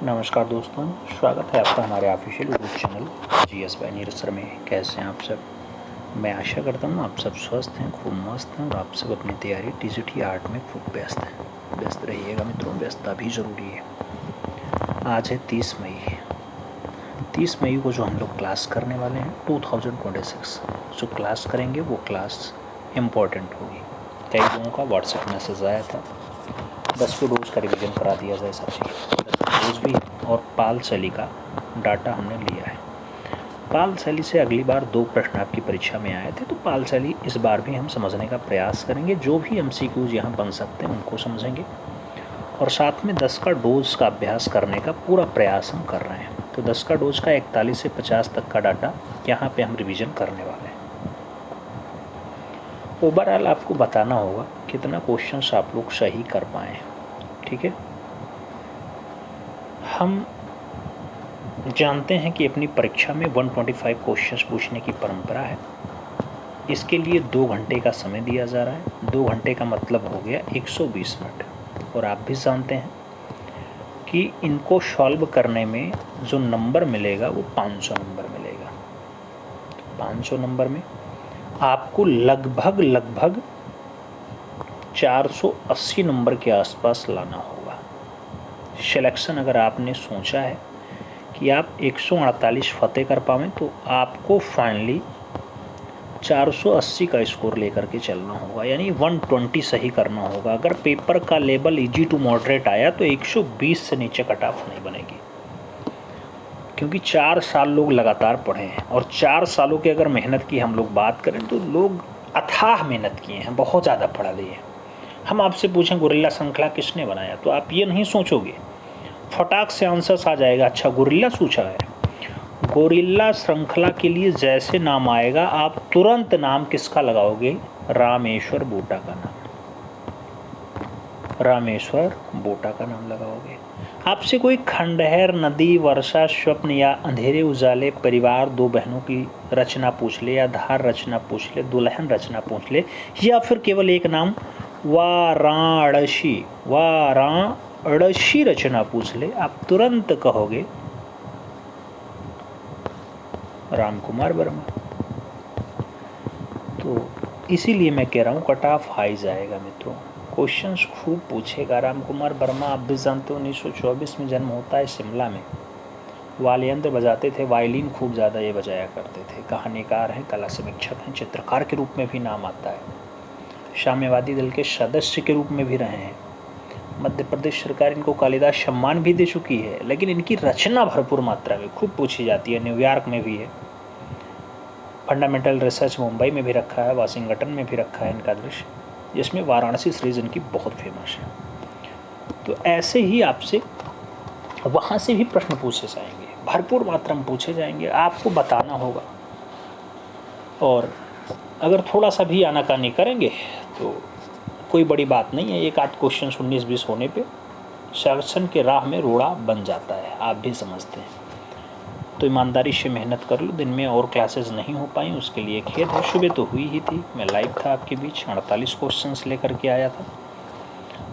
नमस्कार दोस्तों, स्वागत है आपका हमारे official YouTube channel GS bye Neeraj sir में। कैसे हैं आप सब? मैं आशा करता हूँ आप सब स्वस्थ हैं, खूब मस्त हैं और आप सब अपनी तैयारी टीजीटी आर्ट में खूब व्यस्त रहिएगा मित्रों। व्यस्तता भी ज़रूरी है। आज है 30 मई। 30 मई को जो हम लोग क्लास करने वाले हैं 2026, जो क्लास करेंगे वो क्लास इम्पोर्टेंट होगी। कई लोगों का व्हाट्सएप मैसेज आया था 10 डोज का रिवीजन करा दिया जाए सर जी। 10 डोज भी और पाल शैली का डाटा हमने लिया है। पाल शैली से अगली बार 2 प्रश्न आपकी परीक्षा में आए थे, तो पाल शैली इस बार भी हम समझने का प्रयास करेंगे। जो भी एमसीक्यूज यहाँ बन सकते हैं उनको समझेंगे और साथ में 10 का डोज का अभ्यास करने का पूरा प्रयास हम कर रहे हैं। तो 10 का डोज का 41 से 50 तक का डाटा यहाँ पे हम रिवीजन करने वाले हैं। ओवरऑल आपको बताना होगा कितना क्वेश्चंस आप लोग सही कर पाए हैं। ठीक है, हम जानते हैं कि अपनी परीक्षा में 125 क्वेश्चंस पूछने की परंपरा है। इसके लिए 2 घंटे का समय दिया जा रहा है। 2 घंटे का मतलब हो गया 120 मिनट। और आप भी जानते हैं कि इनको सॉल्व करने में जो नंबर मिलेगा वो 500 नंबर मिलेगा। 500 नंबर में आपको लगभग 480 नंबर के आसपास लाना होगा। सिलेक्शन अगर आपने सोचा है कि आप 148 फतेह कर पावें तो आपको फाइनली 480 का स्कोर लेकर के चलना होगा, यानी 120 सही करना होगा। अगर पेपर का लेवल इजी टू मॉडरेट आया तो 120 से नीचे कट ऑफ नहीं बनेगी, क्योंकि 4 साल लोग लगातार पढ़े हैं। और 4 सालों की अगर मेहनत की हम लोग बात करें तो लोग अथाह मेहनत किए हैं, बहुत ज़्यादा पढ़ा लिए हैं। हम आपसे पूछें गोरिल्ला श्रृंखला किसने बनाया, तो आप ये नहीं सोचोगे, फटाक से आंसर्स आ जाएगा, अच्छा गोरिल्ला सोचा है। गोरिल्ला श्रृंखला के लिए जैसे नाम आएगा आप तुरंत नाम किसका लगाओगे? रामेश्वर बोटा का नाम। रामेश्वर बोटा का नाम लगाओगे। आपसे कोई खंडहर, नदी, वर्षा, स्वप्न या अंधेरे उजाले, परिवार, 2 बहनों की रचना पूछ ले, या धार रचना पूछ ले, दुल्हन रचना पूछ ले, या फिर केवल एक नाम वाराणसी रचना पूछ ले, आप तुरंत कहोगे राम कुमार वर्मा। तो इसीलिए मैं कह रहा हूँ कट ऑफ हाई जाएगा मित्रों। क्वेश्चंस खूब पूछेगा। राम कुमार वर्मा आप भी जानते हो 1924 में जन्म होता है शिमला में। वाद्ययंत्र बजाते थे, वायलिन खूब ज़्यादा ये बजाया करते थे। कहानीकार हैं, कला समीक्षक हैं, चित्रकार के रूप में भी नाम आता है। साम्यवादी दल के सदस्य के रूप में भी रहे हैं। मध्य प्रदेश सरकार इनको कालिदास सम्मान भी दे चुकी है। लेकिन इनकी रचना भरपूर मात्रा में खूब पूछी जाती है। न्यूयॉर्क में भी है, फंडामेंटल रिसर्च मुंबई में भी रखा है, वाशिंगटन में भी रखा है इनका दृश्य, जिसमें वाराणसी सीरीज इनकी बहुत फेमस है। तो ऐसे ही आपसे वहाँ से भी प्रश्न पूछे जाएंगे, भरपूर मात्रा में पूछे जाएंगे, आपको बताना होगा। और अगर थोड़ा सा भी आनाकानी करेंगे तो कोई बड़ी बात नहीं है। 1 आध क्वेश्चन 19-20 होने पे सिलेक्शन के राह में रोड़ा बन जाता है, आप भी समझते हैं। तो ईमानदारी से मेहनत कर लो। दिन में और क्लासेस नहीं हो पाई, उसके लिए खेद है। सुबह तो हुई ही थी, मैं लाइव था आपके बीच, 48 क्वेश्चंस लेकर के आया था।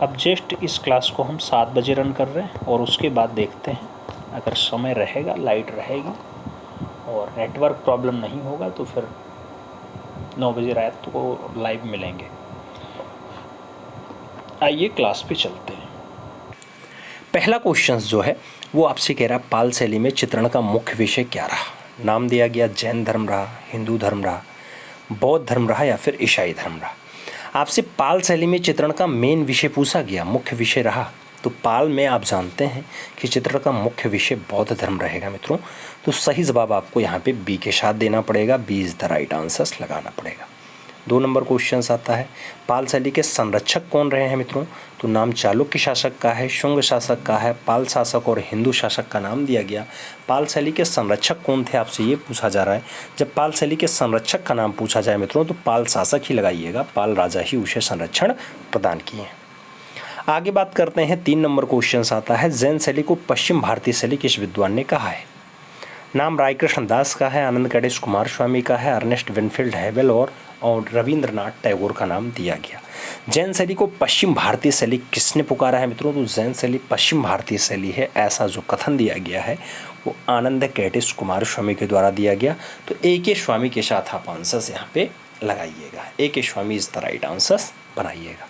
अब जस्ट इस क्लास को हम 7 बजे रन कर रहे हैं और उसके बाद देखते हैं, अगर समय रहेगा, लाइट रहेगी और नेटवर्क प्रॉब्लम नहीं होगा तो फिर 9 बजे रात को लाइव मिलेंगे। आइए क्लास पे चलते हैं। पहला क्वेश्चन जो है वो आपसे कह रहा है पाल शैली में चित्रण का मुख्य विषय क्या रहा। नाम दिया गया जैन धर्म रहा, हिंदू धर्म रहा, बौद्ध धर्म रहा या फिर ईसाई धर्म रहा। आपसे पाल शैली में चित्रण का मेन विषय पूछा गया, मुख्य विषय रहा। तो पाल में आप जानते हैं कि चित्रण का मुख्य विषय बौद्ध धर्म रहेगा मित्रों। तो सही जवाब आपको यहाँ पे बी के साथ देना पड़ेगा। B is the right answers लगाना पड़ेगा। 2 नंबर क्वेश्चन आता है पाल शैली के संरक्षक कौन रहे हैं मित्रों। तो नाम चालुक्य शासक का है, शुंग शासक का है, पाल शासक और हिंदू शासक का नाम दिया गया। पाल शैली के संरक्षक कौन थे आपसे ये पूछा जा रहा है। जब पाल शैली के संरक्षक का नाम पूछा जाए मित्रों तो पाल शासक ही लगाइएगा, पाल राजा ही उसे संरक्षण प्रदान किए। आगे बात करते हैं। 3 नंबर क्वेश्चन आता है जैन शैली को पश्चिम भारतीय शैली किस विद्वान ने कहा है। नाम रायकृष्ण दास का है, आनंद गणेश कुमार स्वामी का है, अर्नेस्ट विनफील्ड हेवेल और और रविंद्रनाथ टैगोर का नाम दिया गया। जैन शैली को पश्चिम भारतीय शैली किसने पुकारा है मित्रों? तो जैन शैली पश्चिम भारतीय शैली है, ऐसा जो कथन दिया गया है वो आनंद कैटिस कुमार स्वामी के द्वारा दिया गया। तो ए के स्वामी के साथ आप आंसर्स यहाँ पे लगाइएगा। ए के स्वामी इज द राइट आंसर्स बनाइएगा।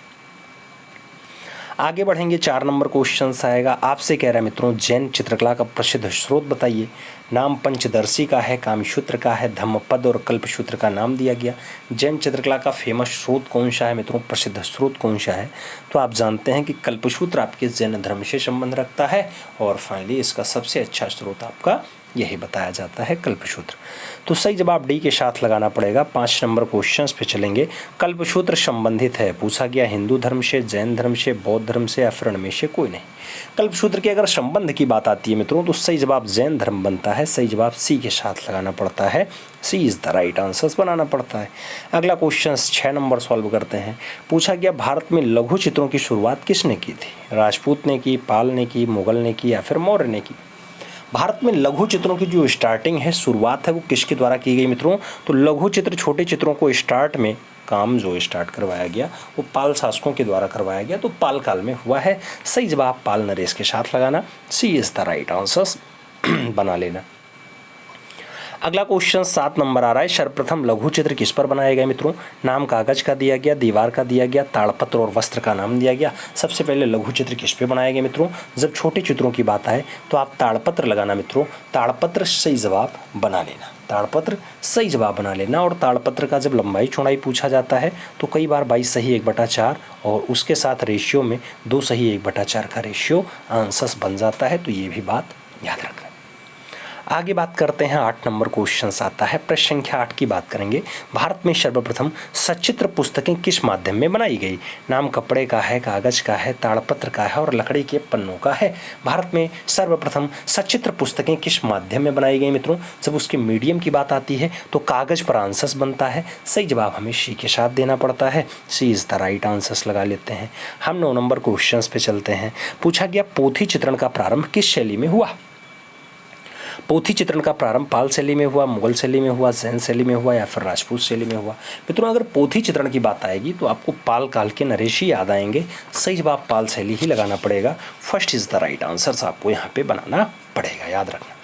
आगे बढ़ेंगे, 4 नंबर क्वेश्चन आएगा। आपसे कह रहा है मित्रों जैन चित्रकला का प्रसिद्ध स्रोत बताइए। नाम पंचदर्शी का है, कामसूत्र का है, धम्मपद और कल्पसूत्र का नाम दिया गया। जैन चित्रकला का फेमस स्रोत कौन सा है मित्रों? प्रसिद्ध स्रोत कौन सा है? तो आप जानते हैं कि कल्पसूत्र आपके जैन धर्म से संबंध रखता है और फाइनली इसका सबसे अच्छा स्रोत आपका यही बताया जाता है, कल्पसूत्र। तो सही जवाब डी के साथ लगाना पड़ेगा। 5 नंबर क्वेश्चंस पे चलेंगे। कल्पसूत्र संबंधित है, पूछा गया हिंदू धर्म से, जैन धर्म से, बौद्ध धर्म से या फिर इनमें से कोई नहीं। कल्पसूत्र के अगर संबंध की बात आती है मित्रों तो सही जवाब जैन धर्म बनता है। सही जवाब सी के साथ लगाना पड़ता है। सी इज द राइट आंसर्स बनाना पड़ता है। अगला क्वेश्चन 6 नंबर सॉल्व करते हैं। पूछा गया भारत में लघु चित्रों की शुरुआत किसने की थी? राजपूत ने की, पाल ने की, मुगल ने की या फिर मौर्य ने की? भारत में लघु चित्रों की जो स्टार्टिंग है, शुरुआत है, वो किसके द्वारा की गई मित्रों? तो लघु चित्र, छोटे चित्रों को स्टार्ट में काम जो स्टार्ट करवाया गया वो पाल शासकों के द्वारा करवाया गया, तो पाल काल में हुआ है। सही जवाब पाल नरेश के साथ लगाना। सी इज द राइट आंसर्स बना लेना। अगला क्वेश्चन 7 नंबर आ रहा है। सर्वप्रथम लघु चित्र किस पर बनाए गए मित्रों? नाम कागज का दिया गया, दीवार का दिया गया, ताड़पत्र और वस्त्र का नाम दिया गया। सबसे पहले लघु चित्र किस पे बनाए गए मित्रों? जब छोटे चित्रों की बात आए तो आप ताड़पत्र लगाना मित्रों। ताड़पत्र सही जवाब बना लेना। ताड़पत्र सही जवाब बना लेना। और ताड़पत्र का जब लंबाई चौड़ाई पूछा जाता है तो कई बार 22 सही 1/4 और उसके साथ रेशियो में 2 सही 1/4 का रेशियो आंसर्स बन जाता है। तो ये भी बात याद रखना। आगे बात करते हैं, 8 नंबर क्वेश्चन आता है। प्रश्न संख्या 8 की बात करेंगे। भारत में सर्वप्रथम सचित्र पुस्तकें किस माध्यम में बनाई गई? नाम कपड़े का है, कागज का है, ताड़पत्र का है और लकड़ी के पन्नों का है। भारत में सर्वप्रथम सचित्र पुस्तकें किस माध्यम में बनाई गई मित्रों? जब उसके मीडियम की बात आती है तो कागज पर आंसर्स बनता है। सही जवाब हमें सी के साथ देना पड़ता है। सी इज द राइट आंसर्स लगा लेते हैं। हम 9 नंबर क्वेश्चन पे चलते हैं। पूछा गया पोथी चित्रण का प्रारंभ किस शैली में हुआ? पोथी चित्रण का प्रारंभ पाल शैली में हुआ, मुगल शैली में हुआ, जैन शैली में हुआ या फिर राजपूत शैली में हुआ? मित्रों अगर पोथी चित्रण की बात आएगी तो आपको पाल काल के नरेश ही याद आएंगे। सही जवाब पाल शैली ही लगाना पड़ेगा। First is the right answers आपको यहाँ पे बनाना पड़ेगा, याद रखना।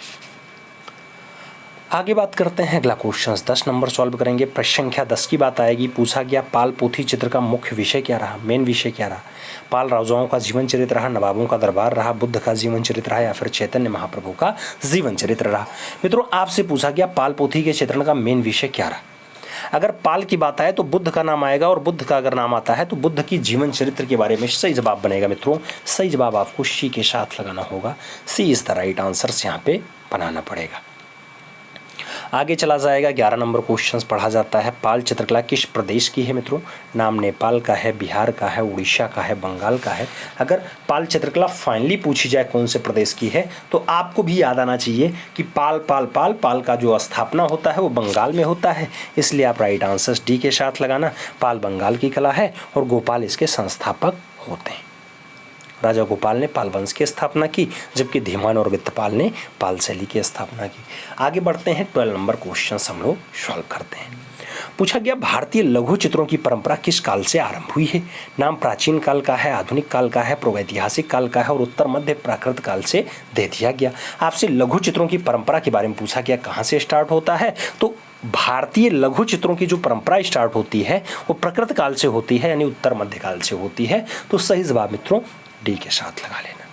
आगे बात करते हैं, अगला क्वेश्चन 10 नंबर सॉल्व करेंगे। प्रश्न संख्या 10 की बात आएगी। पूछा गया पाल पोथी चित्र का मुख्य विषय क्या रहा, मेन विषय क्या रहा? पाल राजाओं का जीवन चरित्र रहा, नवाबों का दरबार रहा, बुद्ध का जीवन चरित्र रहा या फिर चैतन्य महाप्रभु का जीवन चरित्र रहा? मित्रों आपसे पूछा गया पाल पोथी के चित्रण का मेन विषय क्या रहा। अगर पाल की बात आए तो बुद्ध का नाम आएगा और बुद्ध का अगर नाम आता है तो बुद्ध की जीवन चरित्र के बारे में सही जवाब बनेगा मित्रों। सही जवाब आपको सी के साथ लगाना होगा। सी इज द राइट आंसर्स यहाँ पे बनाना पड़ेगा। आगे चला जाएगा, 11 नंबर क्वेश्चन पढ़ा जाता है। पाल चित्रकला किस प्रदेश की है मित्रों? नाम नेपाल का है, बिहार का है, उड़ीसा का है, बंगाल का है। अगर पाल चित्रकला फाइनली पूछी जाए कौन से प्रदेश की है तो आपको भी याद आना चाहिए कि पाल का जो स्थापना होता है वो बंगाल में होता है। इसलिए आप राइट आंसर्स डी के साथ लगाना। पाल बंगाल की कला है और गोपाल इसके संस्थापक होते हैं। राजा गोपाल ने पाल वंश की स्थापना की जबकि धीमान और वित्तपाल ने पाल शैली की स्थापना की। आगे बढ़ते हैं, 12 नंबर क्वेश्चन हम लोग सॉल्व करते हैं। पूछा गया भारतीय लघु चित्रों की परंपरा किस काल से आरंभ हुई है? नाम प्राचीन काल का है, आधुनिक काल का है, प्रागैतिहासिक काल का है और उत्तर मध्य प्राकृत काल से दे दिया गया। आपसे लघु चित्रों की परंपरा के बारे में पूछा गया कहाँ से स्टार्ट होता है? तो भारतीय लघु चित्रों की जो परंपरा स्टार्ट होती है वो प्राकृत काल से होती है, यानी उत्तर मध्य काल से होती है। तो सही जवाब मित्रों डी के साथ लगा लेना।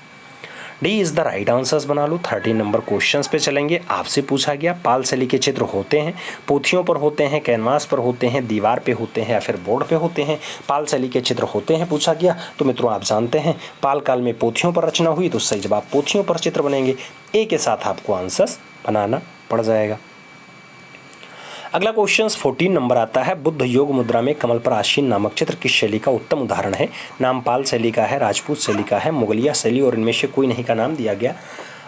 D is the right answers बना लो। 13 नंबर क्वेश्चंस पे चलेंगे। आपसे पूछा गया पाल शैली के चित्र होते हैं, पोथियों पर होते हैं, कैनवास पर होते हैं, दीवार पे होते हैं या फिर बोर्ड पे होते हैं? पाल शैली के चित्र होते हैं पूछा गया। तो मित्रों आप जानते हैं पाल काल में पोथियों पर रचना हुई, तो सही जवाब पोथियों पर चित्र बनेंगे। ए के साथ आपको आंसर्स बनाना पड़ जाएगा। अगला क्वेश्चन 14 नंबर आता है। बुद्ध योग मुद्रा में कमल पर आसीन नामक चित्र किस शैली का उत्तम उदाहरण है? नाम पाल शैली का है, राजपूत शैली का है, मुगलिया शैली और इनमें से कोई नहीं का नाम दिया गया।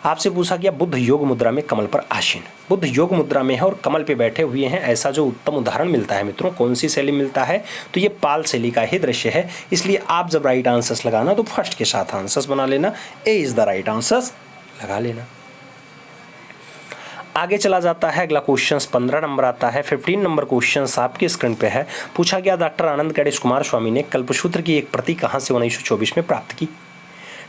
आपसे पूछा गया बुद्ध योग मुद्रा में कमल पर आसीन, बुद्ध योग मुद्रा में है और कमल पे बैठे हुए हैं, ऐसा जो उत्तम उदाहरण मिलता है मित्रों कौन सी शैली मिलता है? तो ये पाल शैली का ही दृश्य है। इसलिए आप जब राइट आंसर्स लगाना तो फर्स्ट के साथ आंसर्स बना लेना। ए इज द राइट आंसर्स लगा लेना। आगे चला जाता है अगला क्वेश्चन 15 नंबर आता है। 15 नंबर क्वेश्चन आपकी स्क्रीन पे है। पूछा गया डॉक्टर आनंद गणेश कुमार स्वामी ने कल्पसूत्र की एक प्रति कहाँ से 1924 में प्राप्त की?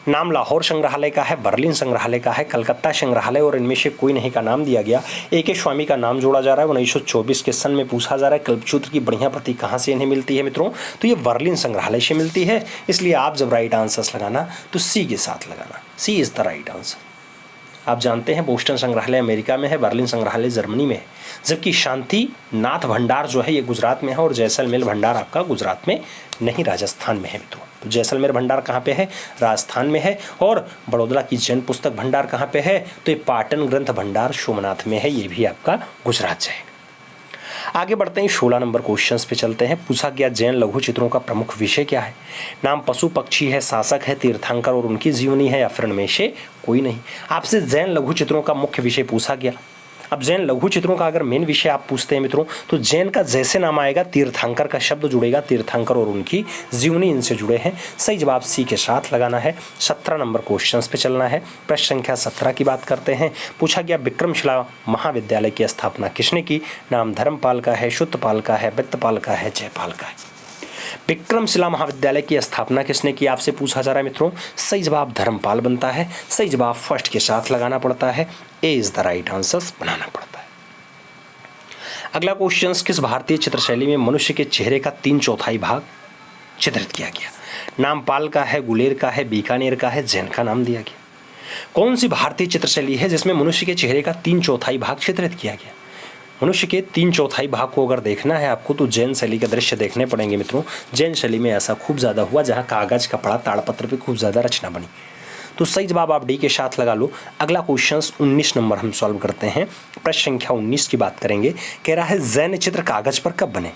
नाम लाहौर संग्रहालय का है, बर्लिन संग्रहालय का है, कलकत्ता संग्रहालय और इनमें से कोई नहीं का नाम दिया गया। ए स्वामी का नाम जोड़ा जा रहा है। 1924 के सन में पूछा जा रहा है कल्पसूत्र की बढ़िया प्रति कहाँ से इन्हें मिलती है मित्रों? तो ये बर्लिन संग्रहालय से मिलती है। इसलिए आप जब राइट आंसर्स लगाना तो सी के साथ लगाना। सी इज द राइट आंसर। आप जानते हैं बोस्टन संग्रहालय अमेरिका में है, बर्लिन संग्रहालय जर्मनी में है, जबकि शांति नाथ भंडार जो है ये गुजरात में है और जैसलमेर भंडार आपका गुजरात में नहीं राजस्थान में है मित्रों। तो जैसलमेर भंडार कहाँ पे है? राजस्थान में है। और बड़ौदा की जैन पुस्तक भंडार कहाँ पे है? तो ये पाटन ग्रंथ भंडार सोमनाथ में है, ये भी आपका गुजरात से है। आगे बढ़ते हैं 16 नंबर क्वेश्चंस पे चलते हैं। पूछा गया जैन लघु चित्रों का प्रमुख विषय क्या है? नाम पशु पक्षी है, शासक है, तीर्थंकर और उनकी जीवनी है या फिर इनमें से कोई नहीं। आपसे जैन लघु चित्रों का मुख्य विषय पूछा गया। अब जैन लघु चित्रों का अगर मेन विषय आप पूछते हैं मित्रों तो जैन का जैसे नाम आएगा तीर्थंकर का शब्द जुड़ेगा, तीर्थंकर और उनकी जीवनी इनसे जुड़े हैं। सही जवाब सी के साथ लगाना है। 17 नंबर क्वेश्चंस पे चलना है। प्रश्न संख्या 17 की बात करते हैं। पूछा गया विक्रमशिला महाविद्यालय की स्थापना किसने की? नाम धर्मपाल का है, शुद्धपाल का है, वित्तपाल का है, जयपाल का है। विक्रमशिला महाविद्यालय की स्थापना किसने की आपसे पूछा जा रहा है मित्रों? सही जवाब धर्मपाल बनता है। सही जवाब फर्स्ट के साथ लगाना पड़ता है। ए इज द राइट आंसर बनाना पड़ता है। अगला क्वेश्चन, किस भारतीय चित्रशैली में मनुष्य के चेहरे का 3/4 भाग चित्रित किया गया? नाम पाल का है, गुलेर का है, बीकानेर का है, जैन का नाम दिया गया। कौन सी भारतीय चित्रशैली है जिसमें मनुष्य के चेहरे का 3/4 भाग चित्रित किया गया? मनुष्य के 3/4 भाग को अगर देखना है आपको तो जैन शैली के दृश्य देखने पड़ेंगे मित्रों। जैन शैली में ऐसा खूब ज़्यादा हुआ जहाँ कागज कपड़ा ताड़पत्र पे खूब ज़्यादा रचना बनी। तो सही जवाब आप डी के साथ लगा लो। अगला क्वेश्चन 19 नंबर हम सॉल्व करते हैं। प्रश्न संख्या 19 की बात करेंगे। कह रहा है जैन चित्र कागज पर कब बने?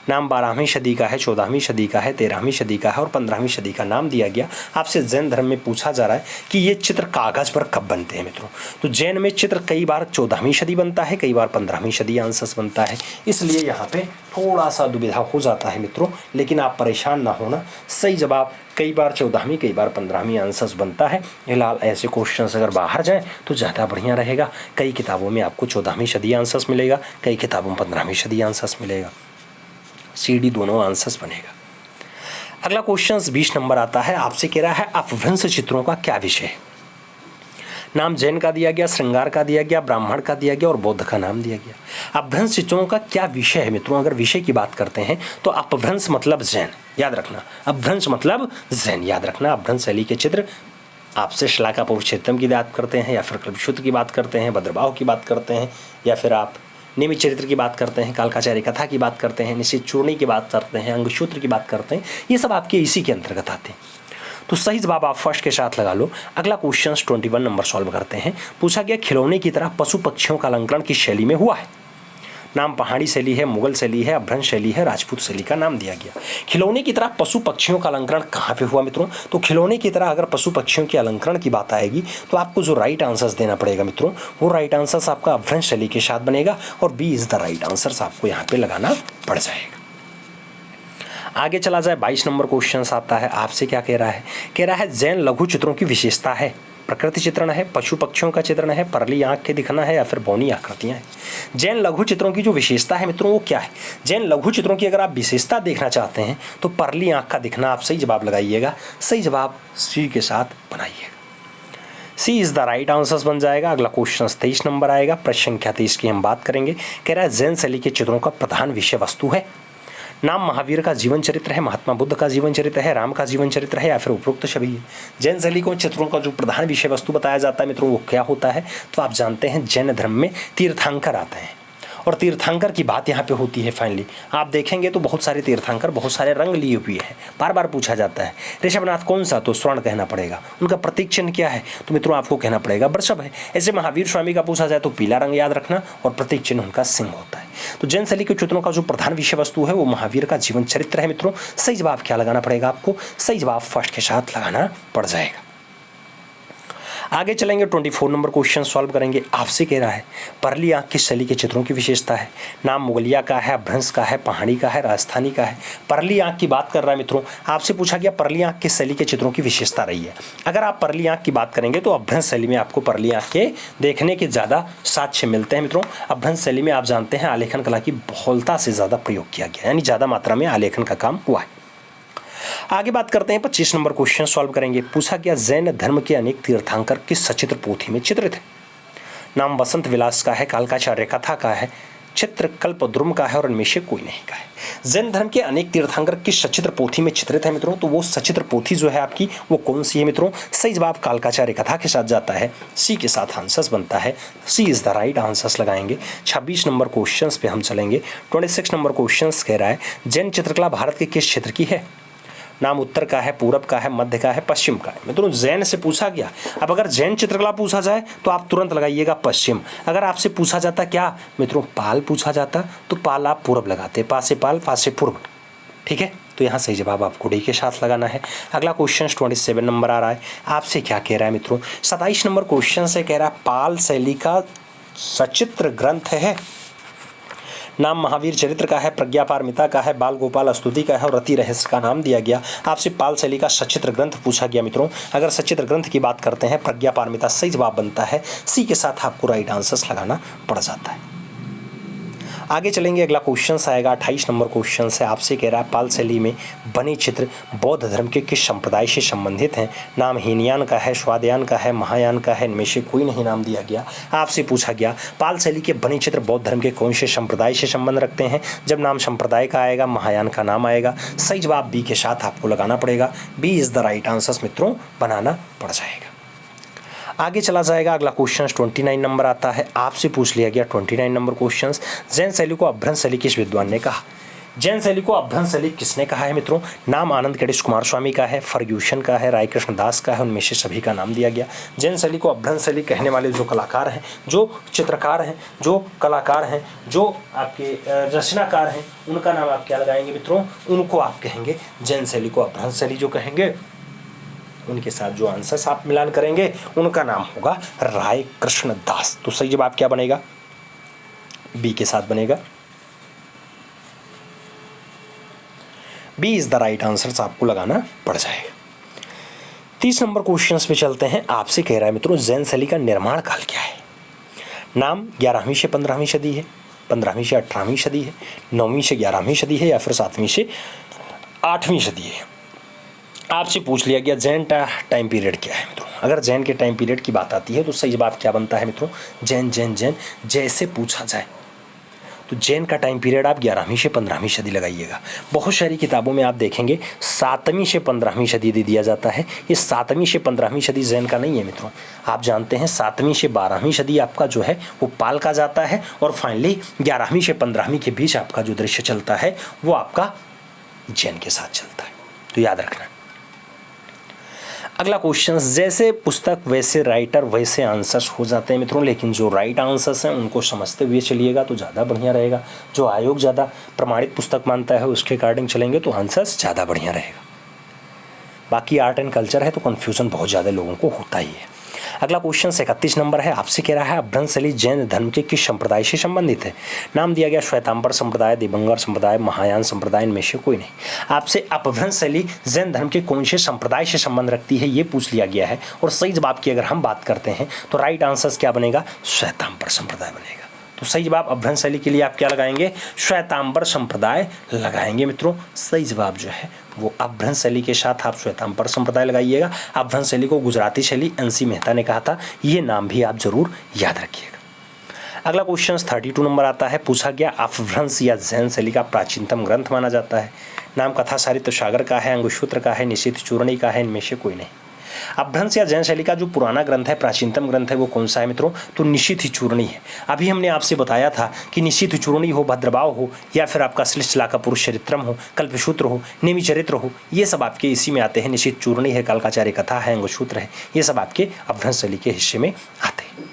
नाम 12वीं सदी का है, 14वीं सदी का है, 13वीं सदी का है और 15वीं सदी का नाम दिया गया। आपसे जैन धर्म में पूछा जा रहा है कि ये चित्र कागज पर कब बनते हैं मित्रों? तो जैन में चित्र कई बार 14वीं सदी बनता है, कई बार 15वीं सदी आंसर्स बनता है। इसलिए यहाँ पे थोड़ा सा दुविधा हो जाता है मित्रों, लेकिन आप परेशान ना होना। सही जवाब कई बार 14वीं कई बार 15वीं आंसर्स बनता है। फिलहाल ऐसे क्वेश्चंस अगर बाहर जाएं तो ज़्यादा बढ़िया रहेगा। कई किताबों में आपको 14वीं सदी आंसर्स मिलेगा, कई किताबों में 15वीं सदी आंसर्स मिलेगा। CD दोनों आंसर्स बनेगा। अगला क्वेश्चन 20 नंबर आता है। आपसे कह रहा है अपभ्रंश चित्रों का क्या विषय है? नाम जैन का दिया गया, श्रृंगार का दिया गया, ब्राह्मण का दिया गया और बौद्ध का नाम दिया गया। अपभ्रंश चित्रों का क्या विषय है मित्रों? अगर विषय की बात करते हैं तो अपभ्रंश मतलब जैन, याद रखना। अपभ्रंश मतलब जैन, याद रखना। अपभ्रंश शैली के चित्र आपसे शलाका पुरुषोत्तम की बात करते हैं या फिर कल्पसूत्र की बात करते हैं, भद्रबाहु की बात करते हैं या फिर आप नियमित चरित्र की बात करते हैं, कालकाचार्य कथा की बात करते हैं, निश्चित चूर्णी की बात करते हैं, अंगसूत्र की बात करते हैं। ये सब आपके इसी के अंतर्गत आते हैं। तो सही जवाब आप फर्स्ट के साथ लगा लो। अगला क्वेश्चन 21 नंबर सॉल्व करते हैं। पूछा गया खिलौने की तरह पशु पक्षियों का अलंकरण किस शैली में हुआ है? नाम पहाड़ी शैली है, मुगल शैली है, अपभ्रंश शैली है, राजपूत शैली का नाम दिया गया। खिलौने की तरह पशु पक्षियों का अलंकरण कहाँ पे हुआ मित्रों? तो खिलौने की तरह अगर पशु पक्षियों के अलंकरण की बात आएगी तो आपको जो राइट आंसर्स देना पड़ेगा मित्रों, वो राइट आंसर्स आपका अपभ्रंश शैली के साथ बनेगा और B is the right answers आपको यहाँ पे लगाना पड़ जाएगा। आगे चला जाए 22 नंबर क्वेश्चन आता है। आपसे क्या कह रहा है? कह रहा है जैन लघु चित्रों की विशेषता है प्रकृति चित्रण है, पशु पक्षियों का चित्रण है, परली आंख के दिखना है या फिर बौनी आकृतियां हैं। जैन लघु चित्रों की जो विशेषता है मित्रों वो क्या है? जैन लघु चित्रों की अगर आप विशेषता देखना चाहते हैं तो परली आंख का दिखना आप सही जवाब लगाइएगा। सही जवाब सी के साथ बनाइएगा। सी इज द राइट आंसर्स बन जाएगा। अगला क्वेश्चन 23 नंबर आएगा। प्रश्न संख्या 23 की हम बात करेंगे। कह रहा है जैन शैली के चित्रों का प्रधान विषय वस्तु है। नाम महावीर का जीवन चरित्र है, महात्मा बुद्ध का जीवन चरित्र है, राम का जीवन चरित्र है या फिर उपरोक्त सभी है। जैन शैली को चित्रों का जो प्रधान विषय वस्तु बताया जाता है मित्रों वो क्या होता है? तो आप जानते हैं जैन धर्म में तीर्थंकर आते हैं और तीर्थंकर की बात यहाँ पे होती है। फाइनली आप देखेंगे तो बहुत सारे तीर्थंकर बहुत सारे रंग लिए हुए हैं। बार बार पूछा जाता है ऋषभनाथ कौन सा? तो स्वर्ण कहना पड़ेगा। उनका प्रतीक चिन्ह क्या है? तो मित्रों आपको कहना पड़ेगा वृषभ है। ऐसे महावीर स्वामी का पूछा जाए तो पीला रंग याद रखना और प्रतीक चिन्ह उनका सिंह होता है। तो जैन शैली के चित्रों का जो प्रधान विषय वस्तु है वो महावीर का जीवन चरित्र है मित्रों। सही जवाब क्या लगाना पड़ेगा आपको? सही जवाब फर्स्ट के साथ लगाना पड़ जाएगा। आगे चलेंगे 24 नंबर क्वेश्चन सॉल्व करेंगे। आपसे कह रहा है परली आंख किस शैली के चित्रों की विशेषता है। नाम मुगलिया का है, अभ्रंश का है, पहाड़ी का है, राजस्थानी का है। परली आंख की बात कर रहा है मित्रों। आपसे पूछा गया परली आंख किस शैली के चित्रों की विशेषता रही है। अगर आप परली आंख की बात करेंगे तो अभ्रंश शैली में आपको परली आंख के देखने के ज़्यादा साक्ष्य मिलते हैं मित्रों। अभ्रंश शैली में आप जानते हैं आलेखन कला की बहुलता से ज़्यादा प्रयोग किया गया, यानी ज़्यादा मात्रा में आलेखन का काम हुआ है। आगे बात करते हैं 25 नंबर क्वेश्चन सॉल्व करेंगे। पूछा गया जैन धर्म के अनेक तीर्थंकर किस सचित्र पोथी में चित्रित है। नाम वसंत विलास का है, कालकाचार्य कथा का है, चित्र कल्पद्रुम का है और इनमें से कोई नहीं का है। जैन धर्म के अनेक तीर्थंकर किस सचित्र पोथी में चित्रित है मित्रों। तो वो सचित्र पोथी जो है आपकी वो कौन सी है मित्रों। सही जवाब कालकाचार्य कथा के साथ जाता है, सी के साथ आंसर्स बनता है, सी इज द राइट आंसर्स लगाएंगे। 26 नंबर क्वेश्चन पे हम चलेंगे। 26 नंबर क्वेश्चन कह रहा है जैन चित्रकला भारत के किस क्षेत्र की है। नाम उत्तर का है, पूरब का है, मध्य का है, पश्चिम का है। मित्रों जैन से पूछा गया, अब अगर जैन चित्रकला पूछा जाए तो आप तुरंत लगाइएगा पश्चिम। अगर आपसे पूछा जाता क्या मित्रों पाल पूछा जाता तो पाल आप पूरब लगाते, पा से पाल, पा से पूर्व। ठीक है, तो यहाँ सही जवाब आपको डी के साथ लगाना है। अगला क्वेश्चन 27 नंबर आ रहा है। आपसे क्या कह रहा है मित्रों। 27 नंबर क्वेश्चन से कह रहा है पाल शैली का सचित्र ग्रंथ है। नाम महावीर चरित्र का है, प्रज्ञा पारमिता का है, बाल गोपाल स्तुति का है और रति रहस्य का नाम दिया गया। आपसे पाल शैली का सचित्र ग्रंथ पूछा गया मित्रों। अगर सचित्र ग्रंथ की बात करते हैं प्रज्ञा पारमिता सही जवाब बनता है, सी के साथ आपको राइट आंसर्स लगाना पड़ जाता है। आगे चलेंगे, अगला क्वेश्चन आएगा 28 नंबर क्वेश्चन से। आपसे कह रहा है पाल शैली में बने चित्र बौद्ध धर्म के किस संप्रदाय से संबंधित हैं। नाम हीनयान का है, स्वादयान का है, महायान का है, इनमें से कोई नहीं नाम दिया गया। आपसे पूछा गया पाल शैली के बने चित्र बौद्ध धर्म के कौन से संप्रदाय से संबंध रखते हैं। जब नाम संप्रदाय का आएगा महायान का नाम आएगा। सही जवाब बी के साथ आपको लगाना पड़ेगा, B is the right answers मित्रों बनाना पड़ जाएगा। आगे चला जाएगा, अगला क्वेश्चन 29 नंबर आता है। आपसे पूछ लिया गया 29 नंबर क्वेश्चन जैन शैली को अभ्रंश शैली किस विद्वान ने कहा। जैन शैली को अभ्रंश शैली किसने कहा है मित्रों। नाम आनंद गणेश कुमार स्वामी का है, फर्ग्यूसन का है, राय कृष्ण दास का है, उनमें से सभी का नाम दिया गया। जैन शैली को अभ्रंश शैली कहने वाले जो कलाकार हैं, जो चित्रकार हैं, जो कलाकार हैं, जो आपके रचनाकार हैं, उनका नाम आप क्या लगाएंगे मित्रों। उनको आप कहेंगे जैन शैली को अभ्रंश शैली जो कहेंगे। उनके साथ जो आंसर्स आप मिलान करेंगे उनका नाम होगा राय कृष्ण दास। तो सही जवाब क्या बनेगा, बी के साथ बनेगा, B is the right answer आपको लगाना पड़ जाएगा। 30 नंबर क्वेश्चन पे चलते हैं। आपसे कह रहा है मित्रों जैन शैली का निर्माण काल क्या है। नाम 11वीं से 15वीं सदी है, 15वीं से 18वीं सदी है, 9वीं से 11वीं सदी है या फिर 7वीं से 8वीं सदी है। आपसे पूछ लिया गया जैन टाइम पीरियड क्या है मित्रों। अगर जैन के टाइम पीरियड की बात आती है तो सही जवाब क्या बनता है मित्रों। जैन जैन जैन जैसे पूछा जाए तो जैन का टाइम पीरियड आप 11वीं से 15वीं सदी लगाइएगा। बहुत सारी किताबों में आप देखेंगे 7वीं से 15वीं सदी दे दिया जाता है। ये 7वीं से 15वीं सदी जैन का नहीं है मित्रों। आप जानते हैं 7वीं से 12वीं सदी आपका जो है वो पाल का जाता है और फाइनली 11वीं से 15वीं के बीच आपका जो दृश्य चलता है वो आपका जैन के साथ चलता है, तो याद रखना। अगला क्वेश्चन जैसे पुस्तक वैसे राइटर वैसे आंसर्स हो जाते हैं मित्रों, लेकिन जो राइट आंसर्स हैं उनको समझते हुए चलिएगा तो ज़्यादा बढ़िया रहेगा। जो आयोग ज़्यादा प्रमाणित पुस्तक मानता है उसके अकॉर्डिंग चलेंगे तो आंसर्स ज़्यादा बढ़िया रहेगा। बाकी आर्ट एंड कल्चर है तो कन्फ्यूज़न बहुत ज़्यादा लोगों को होता ही है। अगला क्वेश्चन 31 नंबर है। आपसे कह रहा है अभ्रंश शैली जैन धर्म के किस संप्रदाय से संबंधित है। नाम दिया गया श्वेतांबर संप्रदाय, दिगंबर संप्रदाय, महायान संप्रदाय, इनमें से कोई नहीं। आपसे अपभ्रंश शैली जैन धर्म के कौन से संप्रदाय से संबंध रखती है ये पूछ लिया गया है और सही जवाब की अगर हम बात करते हैं तो राइट आंसर क्या बनेगा, श्वेतांबर संप्रदाय बनेगा। तो सही जवाब अभ्रंश शैली के लिए आप क्या लगाएंगे, श्वेतांबर संप्रदाय लगाएंगे मित्रों। सही जवाब जो है वो अभ्रंश शैली के साथ आप श्वेतांबर संप्रदाय लगाइएगा। अभ्रंश शैली को गुजराती शैली NC मेहता ने कहा था, ये नाम भी आप जरूर याद रखिएगा। अगला क्वेश्चन 32 नंबर आता है। पूछा गया अपभ्रंश या जैन शैली का प्राचीनतम ग्रंथ माना जाता है। नाम कथा साहित्य सागर का है, अंगुसूत्र का है, निशीथ चूर्णी का है, इनमें से कोई नहीं। अपभ्रंश या जैन शैली का जो पुराना ग्रंथ है, प्राचीनतम ग्रंथ है, वो कौन सा है मित्रों, तो निशीथ चूर्णी है। अभी हमने आपसे बताया था कि निशीथ चूर्णी हो, भद्रभाव हो या फिर आपका श्लिष्टला का पुरुष चरित्रम हो, कल्पसूत्र हो, नेमि चरित्र हो, ये सब आपके इसी में आते हैं। निशीथ चूर्णी है, कालकाचार्य कथा है, अंगुसूत्र है, ये सब आपके अपभ्रंश शैली के हिस्से में आते हैं।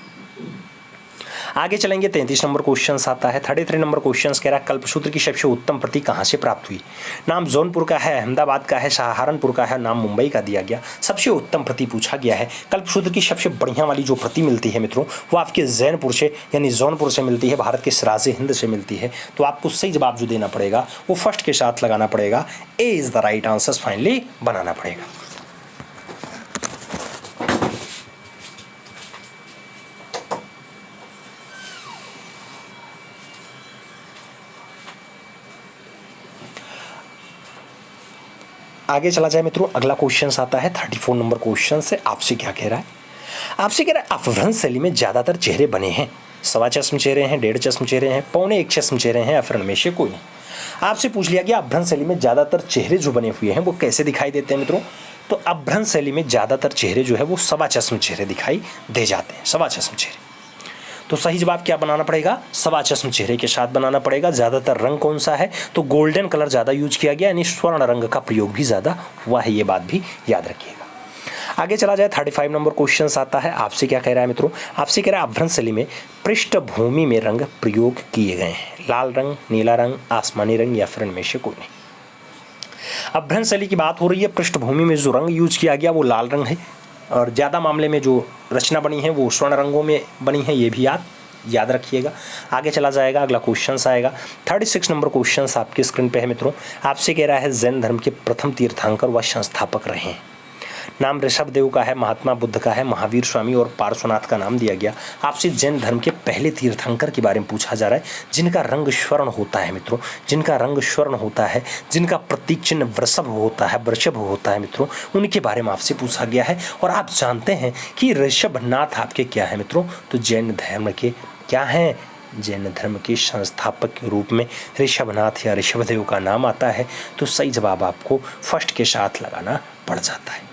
आगे चलेंगे 33 नंबर क्वेश्चन आता है। 33 नंबर क्वेश्चन कह रहा है कल्पसूत्र की सबसे उत्तम प्रति कहाँ से प्राप्त हुई। नाम जौनपुर का है, अहमदाबाद का है, सहारनपुर का है, नाम मुंबई का दिया गया। सबसे उत्तम प्रति पूछा गया है। कल्पसूत्र की सबसे बढ़िया वाली जो प्रति मिलती है मित्रों वो आपके जैनपुर से यानी जौनपुर से मिलती है, भारत के सिराज हिंद से मिलती है। तो आपको सही जवाब जो देना पड़ेगा वो फर्स्ट के साथ लगाना पड़ेगा। A is the right answer finally बनाना पड़ेगा। आगे चला जाए मित्रों, अगला क्वेश्चन आता है 34 नंबर क्वेश्चन से। आपसे क्या कह रहा है, आपसे कह रहा है अपभ्रंश शैली में ज्यादातर चेहरे बने हैं। सवा चश्म चेहरे हैं, 1.5 चश्म चेहरे हैं, पौने 1 चश्म चेहरे हैं, या फिर इनमें से कोई नहीं। आपसे पूछ लिया गया अपभ्रंश शैली में ज्यादातर चेहरे जो बने हुए हैं वो कैसे दिखाई देते हैं मित्रों। तो अपभ्रंश शैली में ज्यादातर चेहरे जो है वो सवा चश्म चेहरे दिखाई दे जाते हैं, सवा चश्म चेहरे। तो सही जवाब क्या बनाना पड़ेगा, सवा चश्म चेहरे के साथ बनाना पड़ेगा। ज़्यादातर रंग कौन सा है, तो गोल्डन कलर ज़्यादा यूज किया गया, यानी स्वर्ण रंग का प्रयोग भी ज़्यादा हुआ है, ये बात भी याद रखिएगा। आगे चला जाए 35 नंबर क्वेश्चन आता है। आपसे क्या कह रहा है मित्रों, आपसे कह रहा है अपभ्रंश शैली में पृष्ठभूमि में रंग प्रयोग किए गए हैं। लाल रंग, नीला रंग, आसमानी रंग, या फिर इनमें से कोई नहीं। अपभ्रंश शैली की बात हो रही है, पृष्ठभूमि में जो रंग यूज किया गया वो लाल रंग है, और ज़्यादा मामले में जो रचना बनी है वो स्वर्ण रंगों में बनी है, ये भी याद रखिएगा। आगे चला जाएगा, अगला क्वेश्चन आएगा 36 नंबर क्वेश्चन आपके स्क्रीन पे है मित्रों। आपसे कह रहा है जैन धर्म के प्रथम तीर्थंकर व संस्थापक रहे हैं। नाम ऋषभ देव का है, महात्मा बुद्ध का है, महावीर स्वामी और पार्श्वनाथ का नाम दिया गया। आपसे जैन धर्म के पहले तीर्थंकर के बारे में पूछा जा रहा है, जिनका रंग स्वर्ण होता है मित्रों, जिनका रंग स्वर्ण होता है, जिनका प्रतीक चिन्ह वृषभ होता है मित्रों, उनके बारे में आपसे पूछा गया है। और आप जानते हैं कि ऋषभनाथ आपके क्या है मित्रों, तो जैन धर्म के क्या हैं, जैन धर्म के संस्थापक के रूप में ऋषभनाथ या ऋषभदेव का नाम आता है। तो सही जवाब आपको फर्स्ट के साथ लगाना पड़ जाता है।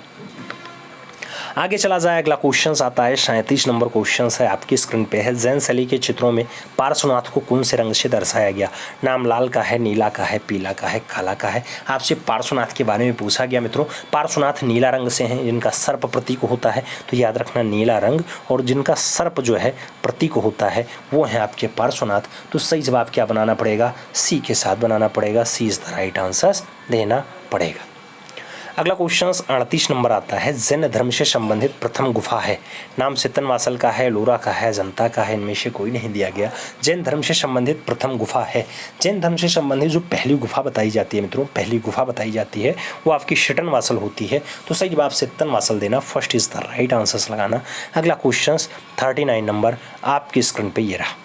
आगे चला जाए, अगला क्वेश्चन आता है 37 नंबर क्वेश्चन है, आपकी स्क्रीन पे है। जैन शैली के चित्रों में पार्श्वनाथ को कौन से रंग से दर्शाया गया। नाम लाल का है, नीला का है, पीला का है, काला का है। आपसे पार्श्वनाथ के बारे में पूछा गया मित्रों। पार्श्वनाथ नीला रंग से हैं, जिनका सर्प प्रतीक होता है, तो याद रखना नीला रंग, और जिनका सर्प जो है प्रतीक होता है वो है आपके पार्श्वनाथ। तो सही जवाब क्या बनाना पड़ेगा, सी के साथ बनाना पड़ेगा। सी इज द राइट आंसर देना पड़ेगा। अगला क्वेश्चन 38 नंबर आता है। जैन धर्म से संबंधित प्रथम गुफा है। नाम सितनवासल का है, लोरा का है, जनता का है, इनमें से कोई नहीं दिया गया। जैन धर्म से संबंधित प्रथम गुफा है। जैन धर्म से संबंधित जो पहली गुफा बताई जाती है मित्रों, पहली गुफा बताई जाती है वो आपकी सितनवासल होती है। तो सही जवाब सितनवासल देना, first is the right answer लगाना। अगला क्वेश्चन 39 नंबर आपकी स्क्रीन पर ये रहा।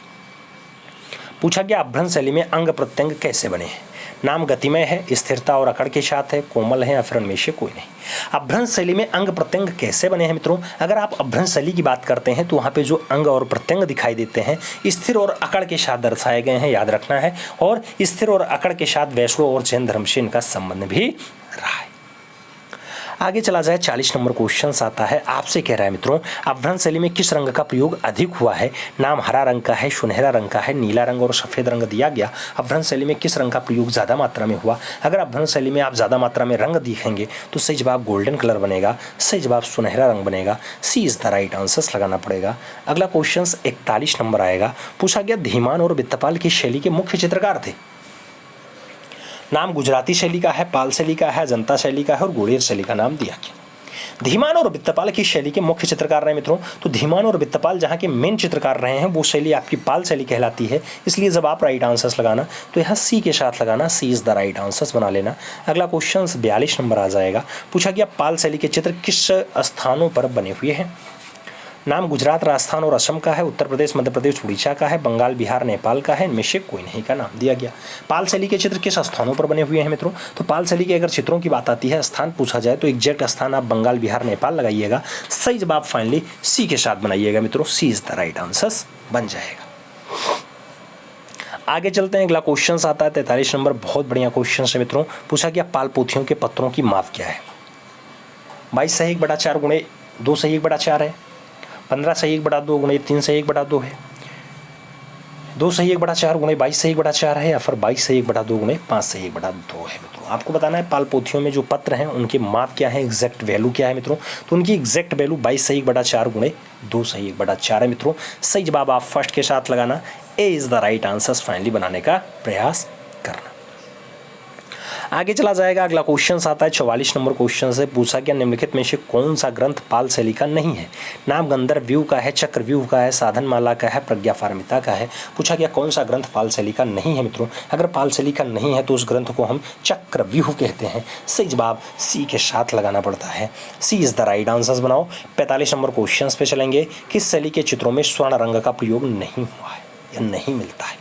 पूछा गया अपभ्रंश शैली में अंग प्रत्यंग कैसे बने हैं। नाम गतिमय है, स्थिरता और अकड़ के साथ है, कोमल है, या फिर इनमें से कोई नहीं। अपभ्रंश शैली में अंग प्रत्यंग कैसे बने हैं मित्रों, अगर आप अपभ्रंश शैली की बात करते हैं तो वहाँ पे जो अंग और प्रत्यंग दिखाई देते हैं स्थिर और अकड़ के साथ दर्शाए गए हैं, याद रखना है। और स्थिर और अकड़ के साथ वैष्णव और जैन धर्म से इनका संबंध भी रहा है। आगे चला जाए, 40 नंबर क्वेश्चन आता है। आपसे कह रहा है मित्रों अपभ्रंश शैली में किस रंग का प्रयोग अधिक हुआ है। नाम हरा रंग का है, सुनहरा रंग का है, नीला रंग और सफ़ेद रंग दिया गया। अपभ्रंश शैली में किस रंग का प्रयोग ज़्यादा मात्रा में हुआ। अगर अपभ्रंश शैली में आप ज़्यादा मात्रा में रंग दिखेंगे तो सही जवाब गोल्डन कलर बनेगा, सही जवाब सुनहरा रंग बनेगा। सी इज़ द राइट आंसर लगाना पड़ेगा। अगला क्वेश्चन 41 नंबर आएगा। पूछा गया धीमान और वित्तपाल की शैली के मुख्य चित्रकार थे। नाम गुजराती शैली का है, पाल शैली का है, जनता शैली का है, और गोड़ियर शैली का नाम दिया गया। धीमान और वित्तपाल की शैली के मुख्य चित्रकार रहे मित्रों, तो धीमान और वित्तपाल जहाँ के मेन चित्रकार रहे हैं वो शैली आपकी पाल शैली कहलाती है। इसलिए जब आप राइट आंसर्स लगाना तो यहाँ सी के साथ लगाना, सी इज द राइट आंसर्स बना लेना। अगला क्वेश्चन 42 नंबर आ जाएगा। पूछा गया पाल शैली के चित्र किस स्थानों पर बने हुए हैं। नाम गुजरात, राजस्थान और असम का है, उत्तर प्रदेश, मध्य प्रदेश, उड़ीसा का है, बंगाल, बिहार, नेपाल का है, इनमें से कोई नहीं का नाम दिया गया। पाल शैली के चित्र किस स्थानों पर बने हुए हैं मित्रों, तो पाल शैली के अगर चित्रों की बात आती है, स्थान पूछा जाए तो एग्जैक्ट स्थान आप बंगाल, बिहार, नेपाल लगाइएगा। सही जवाब फाइनली सी के साथ बनाइएगा मित्रों, सी इज द राइट आंसर बन जाएगा। आगे चलते हैं, अगला क्वेश्चन आता है 43 नंबर। बहुत बढ़िया क्वेश्चन है मित्रों। पूछा गया पाल पोथियों के पत्रों की माप क्या है। 22 से 1/4 गुणे 2 से 1/4 है, 15 से 1/2 गुणे 3 से 1/2 है, 2 सही 1/4 गुणे 22 सही 1/4 है, या फिर 22 सही 1/2 गुणे 5 सही 1/2 है मित्रों। आपको बताना है पाल पोथियों में जो पत्र हैं उनके माप क्या है, एग्जैक्ट वैल्यू क्या है मित्रों। तो उनकी एग्जैक्ट वैल्यू 22 सही 1/4 गुणे 2 सही 1/4 है मित्रों। सही जवाब आप फर्स्ट के साथ लगाना, A is the right answer finally बनाने का प्रयास करना। आगे चला जाएगा, अगला क्वेश्चन आता है 44 नंबर क्वेश्चन से। पूछा गया निम्नलिखित में से कौन सा ग्रंथ पाल शैली का नहीं है। नाम गंधर्व व्यूह का है, चक्र व्यूह का है, साधनमाला का है, प्रज्ञा पारमिता का है। पूछा गया कौन सा ग्रंथ पाल शैली का नहीं है मित्रों। अगर पाल शैली का नहीं है तो उस ग्रंथ को हम चक्र व्यूह कहते हैं। सही जवाब सी के साथ लगाना पड़ता है, सी इज द राइट आंसर बनाओ। 45 नंबर क्वेश्चन पे चलेंगे। किस शैली के चित्रों में स्वर्ण रंग का प्रयोग नहीं हुआ है या नहीं मिलता है।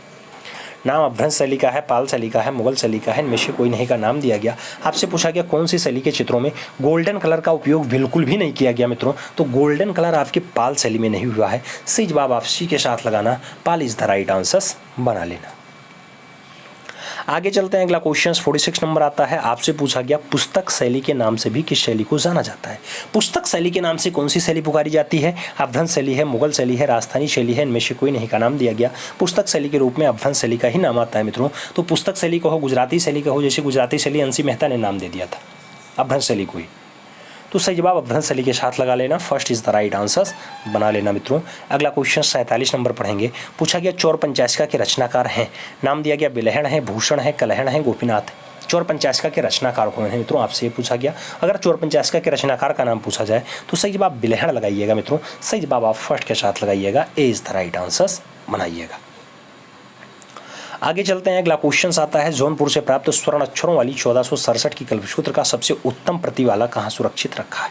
नाम अपभ्रंश शैली का है, पाल शैली का है, मुगल शैली का है, इनमें से कोई नहीं का नाम दिया गया। आपसे पूछा गया कौन सी शैली के चित्रों में गोल्डन कलर का उपयोग बिल्कुल भी नहीं किया गया मित्रों। तो गोल्डन कलर आपके पाल शैली में नहीं हुआ है। सही जवाब आप सी के साथ लगाना, पाल इज द राइट आंसर बना लेना। आगे चलते हैं, अगला क्वेश्चन 46 नंबर आता है। आपसे पूछा गया पुस्तक शैली के नाम से भी किस शैली को जाना जाता है। पुस्तक शैली के नाम से कौन सी शैली पुकारी जाती है। अपभ्रंश शैली है, मुगल शैली है, राजस्थानी शैली है, इनमें से कोई नहीं का नाम दिया गया। पुस्तक शैली के रूप में अपभ्रंश शैली का ही नाम आता है मित्रों। तो पुस्तक शैली कहो, गुजराती शैली कहो, जैसे गुजराती शैली NC मेहता ने नाम दे दिया था अपभ्रंश शैली को ही। तो सही जवाब अपभ्रंश शैली के साथ लगा लेना, first is the right answer बना लेना मित्रों। अगला क्वेश्चन 47 नंबर पढ़ेंगे। पूछा गया चौर पंचायसिका के रचनाकार हैं। नाम दिया गया बिलहण है, भूषण है, कलहण है, गोपीनाथ। चौर पंचायसिका के रचनाकार कौन है मित्रों, आपसे ये पूछा गया। अगर चौर पंचायसिका के रचनाकार का नाम पूछा जाए तो सही जवाब बिलहण लगाइएगा मित्रों। सही जवाब आप फर्स्ट के साथ लगाइएगा, ए इज द राइट आंसर बनाइएगा। आगे चलते हैं, अगला क्वेश्चन आता है। जौनपुर से प्राप्त स्वर्ण अक्षरों वाली 1467 की कल्पसूत्र का सबसे उत्तम प्रति वाला कहाँ सुरक्षित रखा है।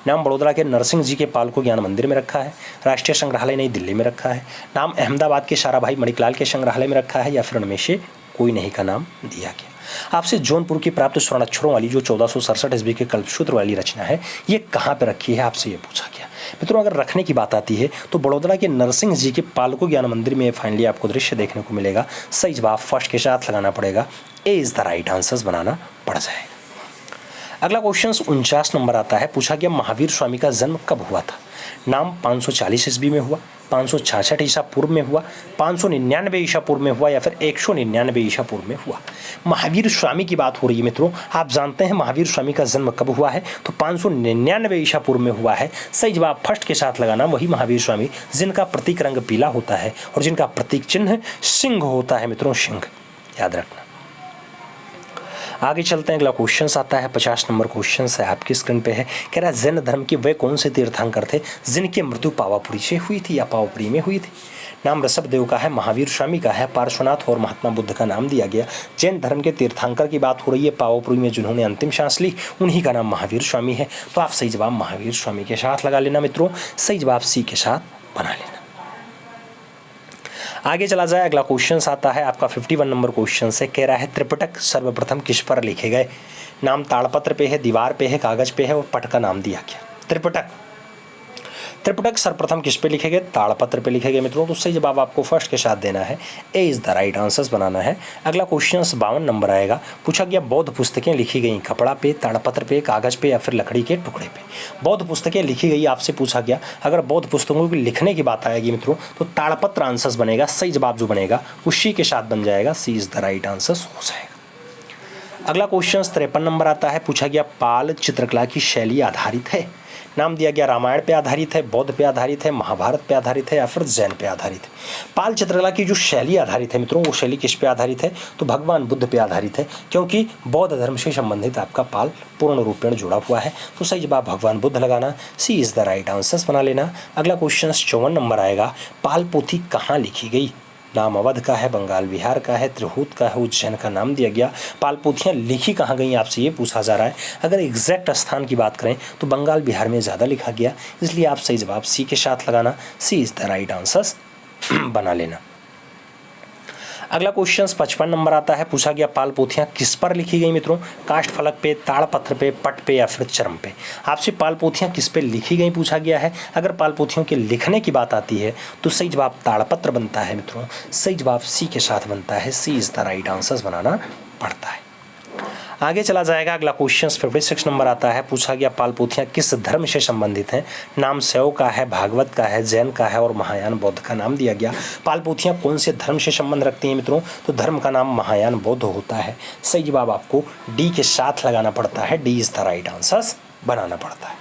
नाम बड़ौदा के नरसिंह जी के पालको ज्ञान मंदिर में रखा है, राष्ट्रीय संग्रहालय नई दिल्ली में रखा है, नाम अहमदाबाद के साराभाई मणिकलाल के संग्रहालय में रखा है, या फिर उनमें से कोई नहीं का नाम दिया गया। आपसे जौनपुर की प्राप्त स्वर्ण अक्षरों वाली जो 1467 ईस्वी के कल्पसूत्र वाली रचना है ये कहाँ पे रखी है, आपसे ये पूछा गया मित्रों। अगर रखने की बात आती है तो बड़ौदा के नरसिंह जी के पालको ज्ञान मंदिर में फाइनली आपको दृश्य देखने को मिलेगा। सही जवाब फर्स्ट के साथ लगाना पड़ेगा, A is the right answer बनाना पड़ जाएगा। अगला क्वेश्चन 49 नंबर आता है। पूछा गया महावीर स्वामी का जन्म कब हुआ था। नाम 540 ईस्वी में हुआ, 566 ईसा पूर्व में हुआ, 599 ईसा पूर्व में हुआ, या फिर 199 ईसा पूर्व में हुआ। महावीर स्वामी की बात हो रही है मित्रों। आप जानते हैं महावीर स्वामी का जन्म कब हुआ है, तो 599 ईसा पूर्व में हुआ है। सही जवाब फर्स्ट के साथ लगाना, वही महावीर स्वामी जिनका प्रतीक रंग पीला होता है और जिनका प्रतीक चिन्ह सिंह होता है मित्रों, सिंह याद रखना। आगे चलते हैं, अगला क्वेश्चन आता है 50 नंबर क्वेश्चन है, आपकी स्क्रीन पे है। कह रहा है जैन धर्म के वे कौन से तीर्थंकर थे जिनकी मृत्यु पावापुरी से हुई थी या पावापुरी में हुई थी। नाम ऋषभदेव का है, महावीर स्वामी का है, पार्श्वनाथ और महात्मा बुद्ध का नाम दिया गया। जैन धर्म के तीर्थंकर की बात हो रही है, पावापुरी में जिन्होंने अंतिम सांस ली उन्हीं का नाम महावीर स्वामी है। तो आप सही जवाब महावीर स्वामी के साथ लगा लेना मित्रों। सही जवाब सी के साथ बना लेना। आगे चला जाए, अगला क्वेश्चन आता है आपका 51 नंबर क्वेश्चन से। कह रहा है त्रिपिटक सर्वप्रथम किस पर लिखे गए। नाम ताड़पत्र पे है, दीवार पे है, कागज पे है और पट का नाम दिया गया। त्रिपिटक सर्वप्रथम किस पे लिखे गए, ताड़पत्र पे लिखे गए मित्रों। तो सही जवाब आपको फर्स्ट के साथ देना है, ए इज द राइट आंसर बनाना है। अगला क्वेश्चन 52 नंबर आएगा। पूछा गया बौद्ध पुस्तकें लिखी गई कपड़ा पे, ताड़पत्र पे, कागज पे या फिर लकड़ी के टुकड़े पे। बौद्ध पुस्तकें लिखी गई आपसे पूछा गया। अगर बौद्ध पुस्तकों की लिखने की बात आएगी मित्रों तो ताड़पत्र आंसर बनेगा। सही जवाब जो बनेगा उसी के साथ बन जाएगा, सी इज द राइट आंसर हो जाएगा। अगला क्वेश्चन 53 नंबर आता है। पूछा गया पाल चित्रकला की शैली आधारित है। नाम दिया गया रामायण पे आधारित है, बौद्ध पे आधारित है, महाभारत पे आधारित है या फिर जैन पे आधारित है। पाल चित्रकला की जो शैली आधारित है मित्रों, वो शैली किस पे आधारित है, तो भगवान बुद्ध पे आधारित है, क्योंकि बौद्ध धर्म से संबंधित आपका पाल पूर्ण रूपेण जुड़ा हुआ है। तो सही जवाब भगवान बुद्ध लगाना, सी इज द राइट आंसर बना लेना। अगला क्वेश्चन 54 नंबर आएगा। पाल पोथी कहाँ लिखी गई। नाम अवध का है, बंगाल बिहार का है, त्रिहूत का है, उज्जैन का नाम दिया गया। पाल पोथियाँ लिखी कहाँ गई आपसे ये पूछा जा रहा है। अगर एग्जैक्ट स्थान की बात करें तो बंगाल बिहार में ज़्यादा लिखा गया, इसलिए आप सही जवाब सी के साथ लगाना, सी इज़ द राइट आंसर बना लेना। अगला क्वेश्चन 55 नंबर आता है। पूछा गया पाल पोथियाँ किस पर लिखी गई मित्रों, काष्ठ फलक पे, ताड़पत्र पे, पट पे या फिर चरम पे। आपसे पाल पोथियाँ किस पे लिखी गई पूछा गया है। अगर पाल पोथियों के लिखने की बात आती है तो सही जवाब ताड़पत्र बनता है मित्रों। सही जवाब सी के साथ बनता है, सी इज द राइट आंसर बनाना पड़ता है। आगे चला जाएगा। अगला क्वेश्चन 56 नंबर आता है। पूछा गया पाल पोथियाँ किस धर्म से संबंधित हैं? नाम शैव का है, भागवत का है, जैन का है और महायान बौद्ध का नाम दिया गया। पाल पोथियाँ कौन से धर्म से संबंध रखती हैं मित्रों? तो धर्म का नाम महायान बौद्ध होता है। सही जवाब आपको डी के साथ लगाना पड़ता है। D is the right answer बनाना पड़ता है।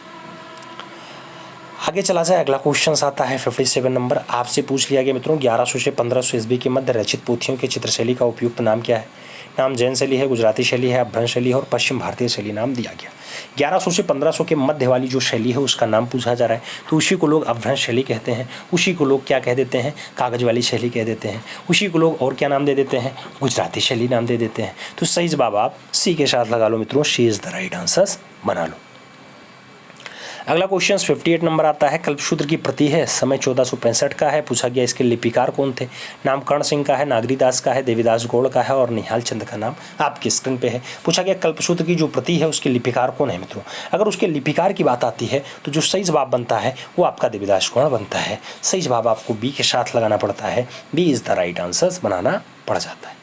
आगे चला जाए। अगला क्वेश्चन आता है 57 नंबर। आपसे पूछ लिया गया मित्रों 1100 से 1500 ईस्वी के मध्य रचित पोथियों की चित्रशैली का उपयुक्त नाम क्या है? नाम जैन शैली है, गुजराती शैली है, अपभ्रंश शैली है और पश्चिम भारतीय शैली नाम दिया गया। 1100 से 1500 के मध्य वाली जो शैली है उसका नाम पूछा जा रहा है, तो उसी को लोग अपभ्रंश शैली कहते हैं। उसी को लोग क्या कह देते हैं? कागज वाली शैली कह देते हैं। उसी को लोग और क्या नाम दे देते हैं? गुजराती शैली नाम दे देते हैं। तो सही जवाब आप सी के साथ लगा लो मित्रों। सी इज द राइट आंसर बना लो। अगला क्वेश्चन 58 नंबर आता है। कल्पसूत्र की प्रति है, समय 1465 का है। पूछा गया इसके लिपिकार कौन थे? नाम कर्ण सिंह का है, नागरीदास का है, देवीदास गौड़ का है और निहाल चंद का नाम आपकी स्क्रीन पे है। पूछा गया कल्पसूत्र की जो प्रति है उसके लिपिकार कौन है मित्रों? अगर उसके लिपिकार की बात आती है तो जो सही जवाब बनता है वो आपका देवीदास गौड़ बनता है। सही जवाब आपको बी के साथ लगाना पड़ता है। B is the right answer बनाना पड़ जाता है।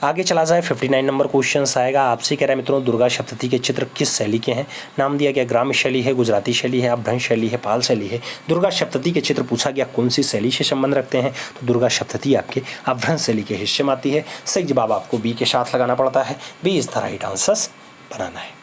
आगे चला जाए। 59 नंबर क्वेश्चन आएगा। आपसे कह रहा है मित्रों दुर्गा सप्तती के चित्र किस शैली के हैं? नाम दिया गया ग्राम्य शैली है, गुजराती शैली है, अपभ्रंश शैली है, पाल शैली है। दुर्गा सप्तती के चित्र पूछा गया कौन सी शैली से संबंध रखते हैं? तो दुर्गा सप्तती आपके अपभ्रंश शैली के हिस्से में आती है। सही जवाब आपको बी के साथ लगाना पड़ता है। B is the right answer बनाना है।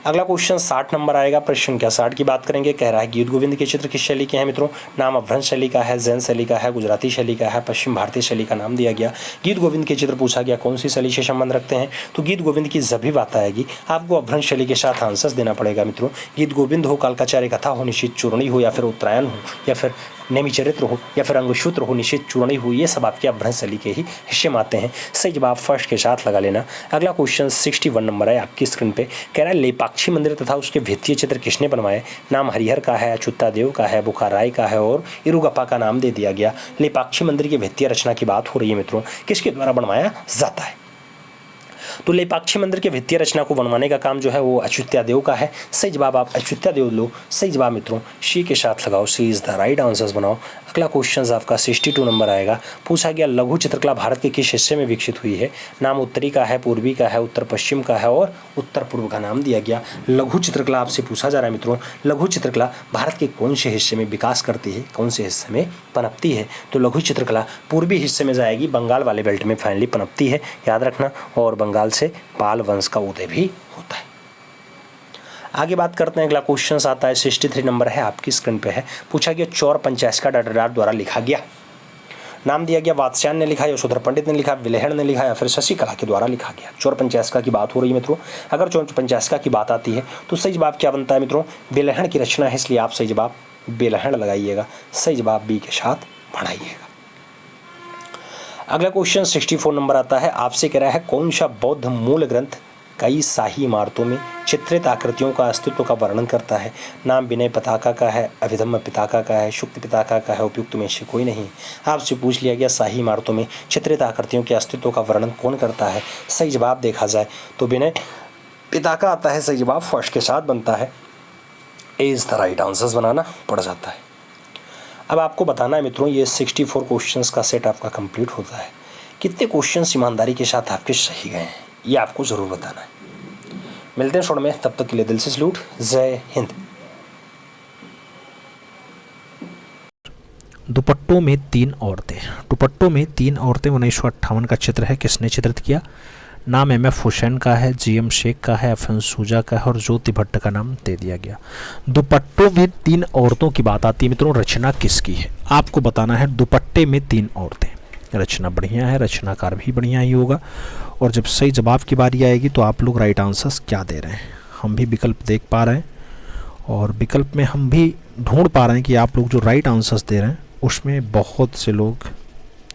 अगला क्वेश्चन 60 नंबर आएगा। प्रश्न संख्या 60 की बात करेंगे। कह रहा है गीत गोविंद के चित्र किस शैली के हैं मित्रों? नाम अपभ्रंश शैली का है, जैन शैली का है, गुजराती शैली का है, पश्चिम भारतीय शैली का नाम दिया गया। गीत गोविंद के चित्र पूछा गया कौन सी शैली से संबंध रखते हैं? तो गीत गोविंद की जब भी बात आएगी आपको अपभ्रंश शैली के साथ आंसर देना पड़ेगा मित्रों। गीत गोविंद हो, कालकाचार्य कथा हो, निश्चित चूर्णी हो या फिर उत्तरायण हो या फिर नेमी चरित्र हो या फिर अंगसूत्र हो, निश्चित चूर्णी हो, ये सब आपके अपभ्रंश शैली के ही हिस्से में आते हैं। सही जवाब फर्स्ट के साथ लगा लेना। अगला क्वेश्चन 61 नंबर है आपकी स्क्रीन पे। कह रहा है लेपाक्षी मंदिर तथा उसके भित्तीय चित्र किसने बनवाए? नाम हरिहर का है, अच्युता देव का है, बुखाराय का है और इरुगप्पा का नाम दे दिया गया। लेपाक्षी मंदिर की भित्तीय रचना की बात हो रही है मित्रों, किसके द्वारा बनवाया जाता है? तो लेपाक्षी मंदिर के भित्तीय रचना को बनवाने का काम जो है वो अच्युता देव का है। सही जवाब आप अच्युता देव लो। सही जवाब मित्रों सी के साथ लगाओ। सी इज द राइट आंसर्स बनाओ। अगला क्वेश्चन आपका 62 नंबर आएगा। पूछा गया लघु चित्रकला भारत के किस हिस्से में विकसित हुई है? नाम उत्तरी का है, पूर्वी का है, उत्तर पश्चिम का है और उत्तर पूर्व का नाम दिया गया। लघु चित्रकला आपसे पूछा जा रहा है मित्रों, लघु चित्रकला भारत के कौन से हिस्से में विकास करती है, कौन से हिस्से में पनपती है? तो लघु चित्रकला पूर्वी हिस्से में जाएगी, बंगाल वाले बेल्ट में फाइनली पनपती है, याद रखना। और बंगाल से पाल वंश का उदय भी होता है। आगे बात करते हैं। अगला क्वेश्चन आता है 63 नंबर है आपकी स्क्रीन पे है। पूछा गया चौर पंचायत डडरार द्वारा लिखा गया। नाम दिया गया वात्स्यायन ने लिखा, यशोधर पंडित ने लिखा, विलेहण ने लिखा या फिर शशिकला के द्वारा लिखा गया। चौर पंचायत की बात हो रही है मित्रों। अगर चौर पंचायत की बात आती है तो सही जवाब क्या बनता है मित्रों? विलेहण की रचना है, इसलिए आप सही जवाब विलेहण लगाइएगा। सही जवाब बी के साथ बढ़ाइएगा। अगला क्वेश्चन 64 नंबर आता है। आपसे कह रहा है कौन सा बौद्ध मूल ग्रंथ कई शाही इमारतों में चित्रित आकृतियों का अस्तित्व का वर्णन करता है? नाम विनय पिताका का है, अभिधम्म पिताका का है, शुक्त पिताका का है, उपयुक्त में से कोई नहीं। आपसे पूछ लिया गया शाही इमारतों में चित्रित आकृतियों के अस्तित्व का वर्णन कौन करता है? सही जवाब देखा जाए तो विनय पिताका आता है। सही जवाब फर्स्ट के साथ बनता है। ए इज द राइट आंसर्स बनाना पड़ जाता है। अब आपको बताना है मित्रों ये 64 क्वेश्चंस का सेट आपका कंप्लीट होता है। कितने क्वेश्चंस ईमानदारी के साथ आपके सही गए हैं ये आपको ज़रूर बताना है। मिलते हैं शॉर्ट में, तब तक के लिए दिल से सलूट। जय हिंद। दुपट्टों में तीन औरतें। दुपट्टों में तीन औरतें 1958 का चित्र है। किसने चित्रित किया? नाम एम.एफ. हुसैन का है, जी.एम. शेख का है, एफ.एन. सूजा का है और ज्योति भट्ट का नाम दे दिया गया। दुपट्टों में तीन औरतों की बात आती है मित्रों, रचना किसकी है? आपको बताना है दुपट्टे में तीन औरतें। रचना बढ़िया है, रचनाकार भी बढ़िया ही होगा। और जब सही जवाब की बारी आएगी तो आप लोग राइट आंसर्स क्या दे रहे हैं, हम भी विकल्प देख पा रहे हैं और विकल्प में हम भी ढूंढ पा रहे हैं कि आप लोग जो राइट आंसर्स दे रहे हैं उसमें बहुत से लोग